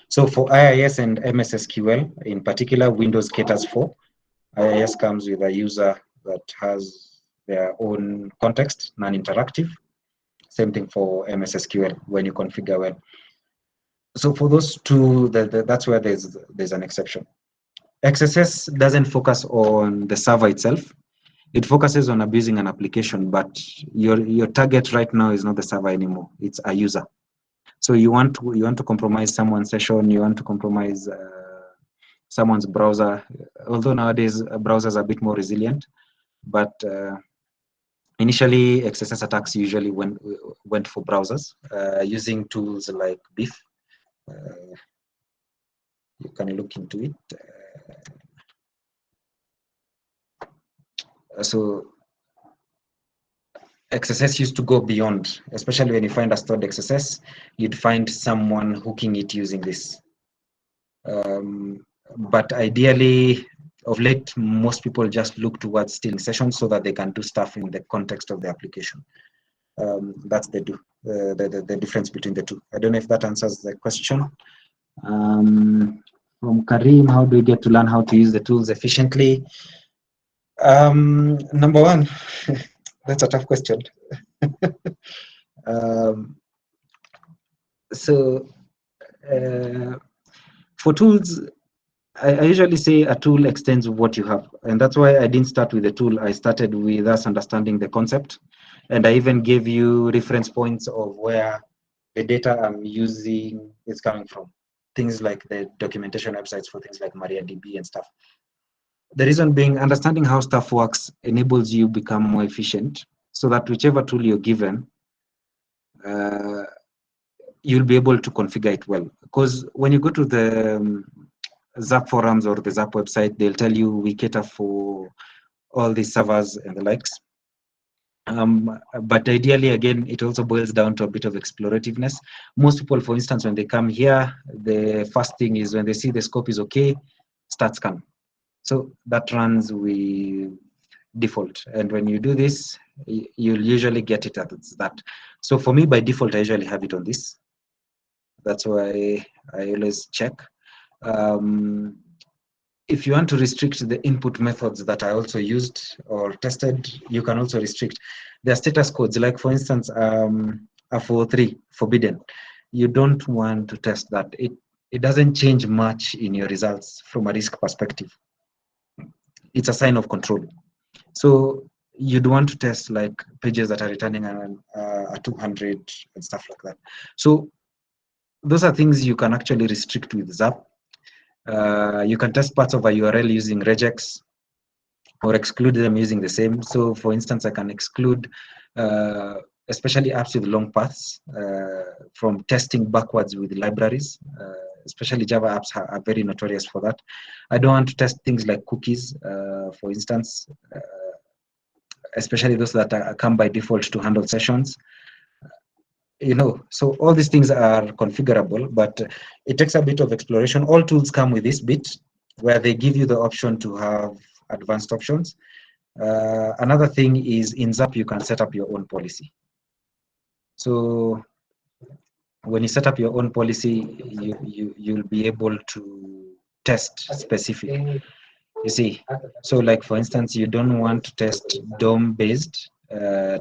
So for IIS and MS SQL in particular, Windows caters for. IIS comes with a user that has their own context, non-interactive. Same thing for MS SQL when you configure well. So for those two, that's where there's an exception. XSS doesn't focus on the server itself. It focuses on abusing an application, but your target right now is not the server anymore. It's a user. So you want to compromise someone's session. You want to compromise someone's browser. Although nowadays browsers are a bit more resilient, but initially XSS attacks usually went for browsers using tools like Beef. You can look into it. So XSS used to go beyond, especially when you find a stored XSS, you'd find someone hooking it using this. But ideally, of late, most people just look towards stealing sessions so that they can do stuff in the context of the application. That's the difference between the two. I don't know if that answers the question. From Karim, how do we get to learn how to use the tools efficiently? Number one, that's a tough question. For tools, I usually say a tool extends what you have. And that's why I didn't start with the tool. I started with us understanding the concept. And I even gave you reference points of where the data I'm using is coming from. Things like the documentation websites for things like MariaDB and stuff. The reason being, understanding how stuff works enables you become more efficient, so that whichever tool you're given, you'll be able to configure it well. Because when you go to the ZAP forums or the ZAP website, they'll tell you we cater for all these servers and the likes. But ideally, again, it also boils down to a bit of explorativeness. Most people, for instance, when they come here, the first thing is when they see the scope is okay, start scan. So that runs with default. And when you do this, you'll usually get it at that. So for me, by default, I usually have it on this. That's why I always check. If you want to restrict the input methods that I also used or tested, you can also restrict. There are status codes, like for instance, A403, forbidden. You don't want to test that. It doesn't change much in your results from a risk perspective. It's a sign of control. So you'd want to test like pages that are returning a 200 and stuff like that. So those are things you can actually restrict with ZAP. You can test parts of a URL using regex or exclude them using the same. So for instance, I can exclude, especially apps with long paths, from testing backwards with libraries. especially Java apps are very notorious for that. I don't want to test things like cookies, for instance, especially those that come by default to handle sessions. So all these things are configurable, but it takes a bit of exploration. All tools come with this bit where they give you the option to have advanced options. Another thing is in Zap, you can set up your own policy. So when you set up your own policy, you'll be able to test specific. You see, so like for instance, you don't want to test DOM-based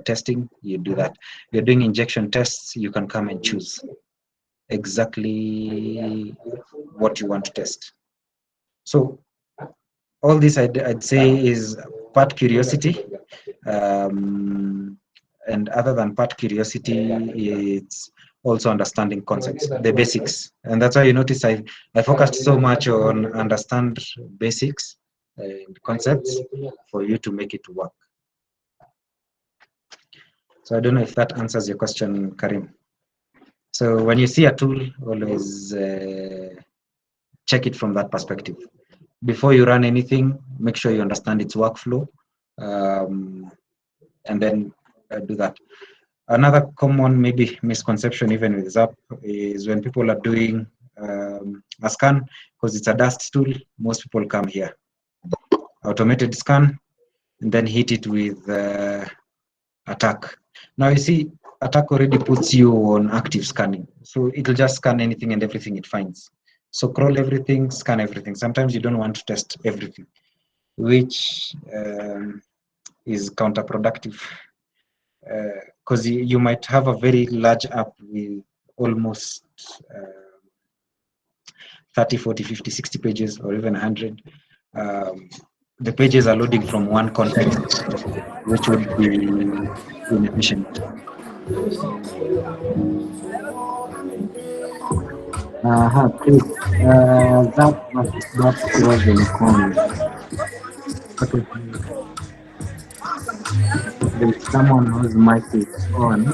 testing, you do that. You're doing injection tests, you can come and choose exactly what you want to test. So all this I'd say is part curiosity, and other than part curiosity, it's also understanding concepts, the basics. And that's why you notice I focused so much on understand basics and concepts for you to make it work. So I don't know if that answers your question, Karim. So when you see a tool, always check it from that perspective. Before you run anything, make sure you understand its workflow, and then do that. Another common maybe misconception even with Zap is when people are doing a scan, because it's a dust tool, most people come here. Automated scan, and then hit it with attack. Now you see, attack already puts you on active scanning. So it'll just scan anything and everything it finds. So crawl everything, scan everything. Sometimes you don't want to test everything, which is counterproductive. Because you might have a very large app with almost 30, 40, 50, 60 pages, or even 100. The pages are loading from one context, which would be inefficient. Chris, that was pros and cons. Okay. There's someone whose mic is on.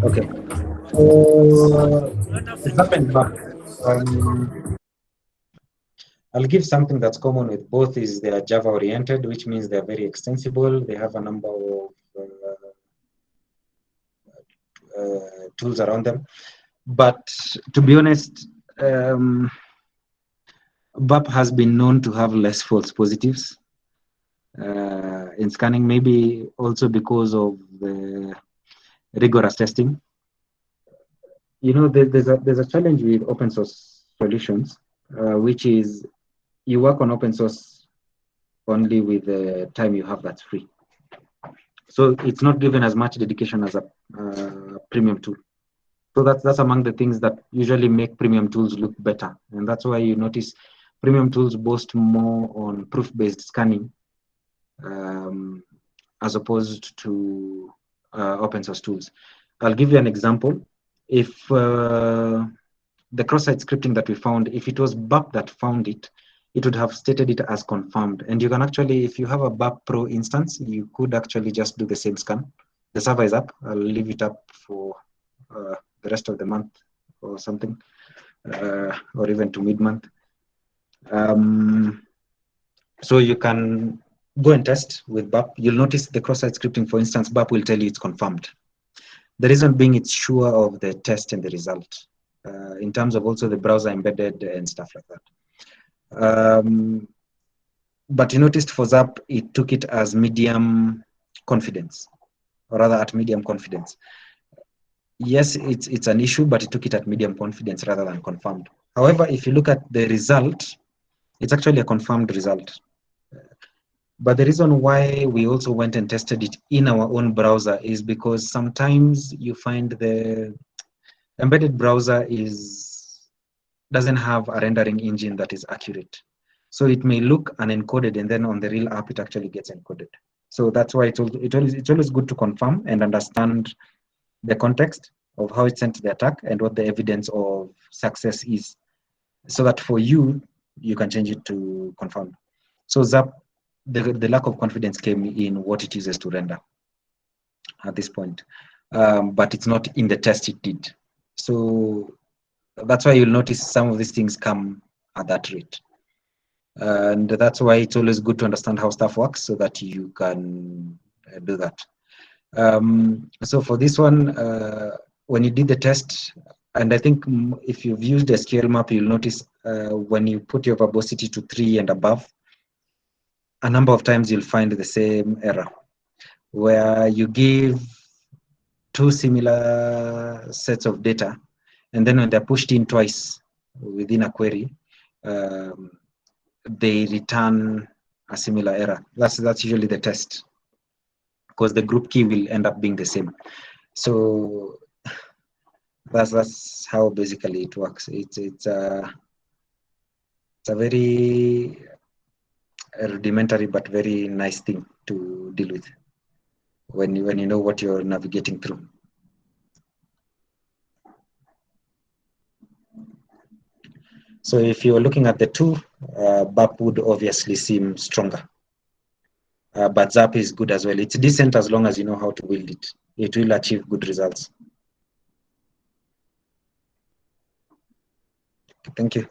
Okay. So it's happened back. I'll give something that's common with both is they are Java oriented, which means they're very extensible. They have a number of tools around them. But to be honest, BAP has been known to have less false positives in scanning, maybe also because of the rigorous testing. There's a challenge with open source solutions, which is you work on open source only with the time you have that's free. So it's not given as much dedication as a premium tool. So that's among the things that usually make premium tools look better. And that's why you notice premium tools boast more on proof-based scanning as opposed to open source tools. I'll give you an example. If the cross-site scripting that we found, if it was BAP that found it, it would have stated it as confirmed. And you can actually, if you have a BAP Pro instance, you could actually just do the same scan. The server is up. I'll leave it up for the rest of the month or something, or even to mid-month. So you can go and test with BAP. You'll notice the cross-site scripting, for instance, BAP will tell you it's confirmed. The reason being it's sure of the test and the result, in terms of also the browser embedded and stuff like that. But you noticed for Zap, it took it as medium confidence, or rather at medium confidence. Yes, it's an issue, but it took it at medium confidence rather than confirmed. However, if you look at the result, it's actually a confirmed result. But the reason why we also went and tested it in our own browser is because sometimes you find the embedded browser doesn't have a rendering engine that is accurate. So it may look unencoded, and then on the real app, it actually gets encoded. So that's why it's always good to confirm and understand the context of how it sent the attack and what the evidence of success is, so that for you, you can change it to confirmed. So Zap, the lack of confidence came in what it uses to render at this point. but it's not in the test it did. So that's why you'll notice some of these things come at that rate. And that's why it's always good to understand how stuff works so that you can do that. So for this one, when you did the test, and I think if you've used the SQL map, you'll notice when you put your verbosity to 3 and above, a number of times you'll find the same error, where you give 2 similar sets of data, and then when they're pushed in twice within a query, they return a similar error. That's usually the test, because the group key will end up being the same. So that's how basically it works. It's a very rudimentary but very nice thing to deal with when you know what you're navigating through. So if you're looking at the two, BAP would obviously seem stronger. But ZAP is good as well. It's decent as long as you know how to build it. It will achieve good results. Thank you.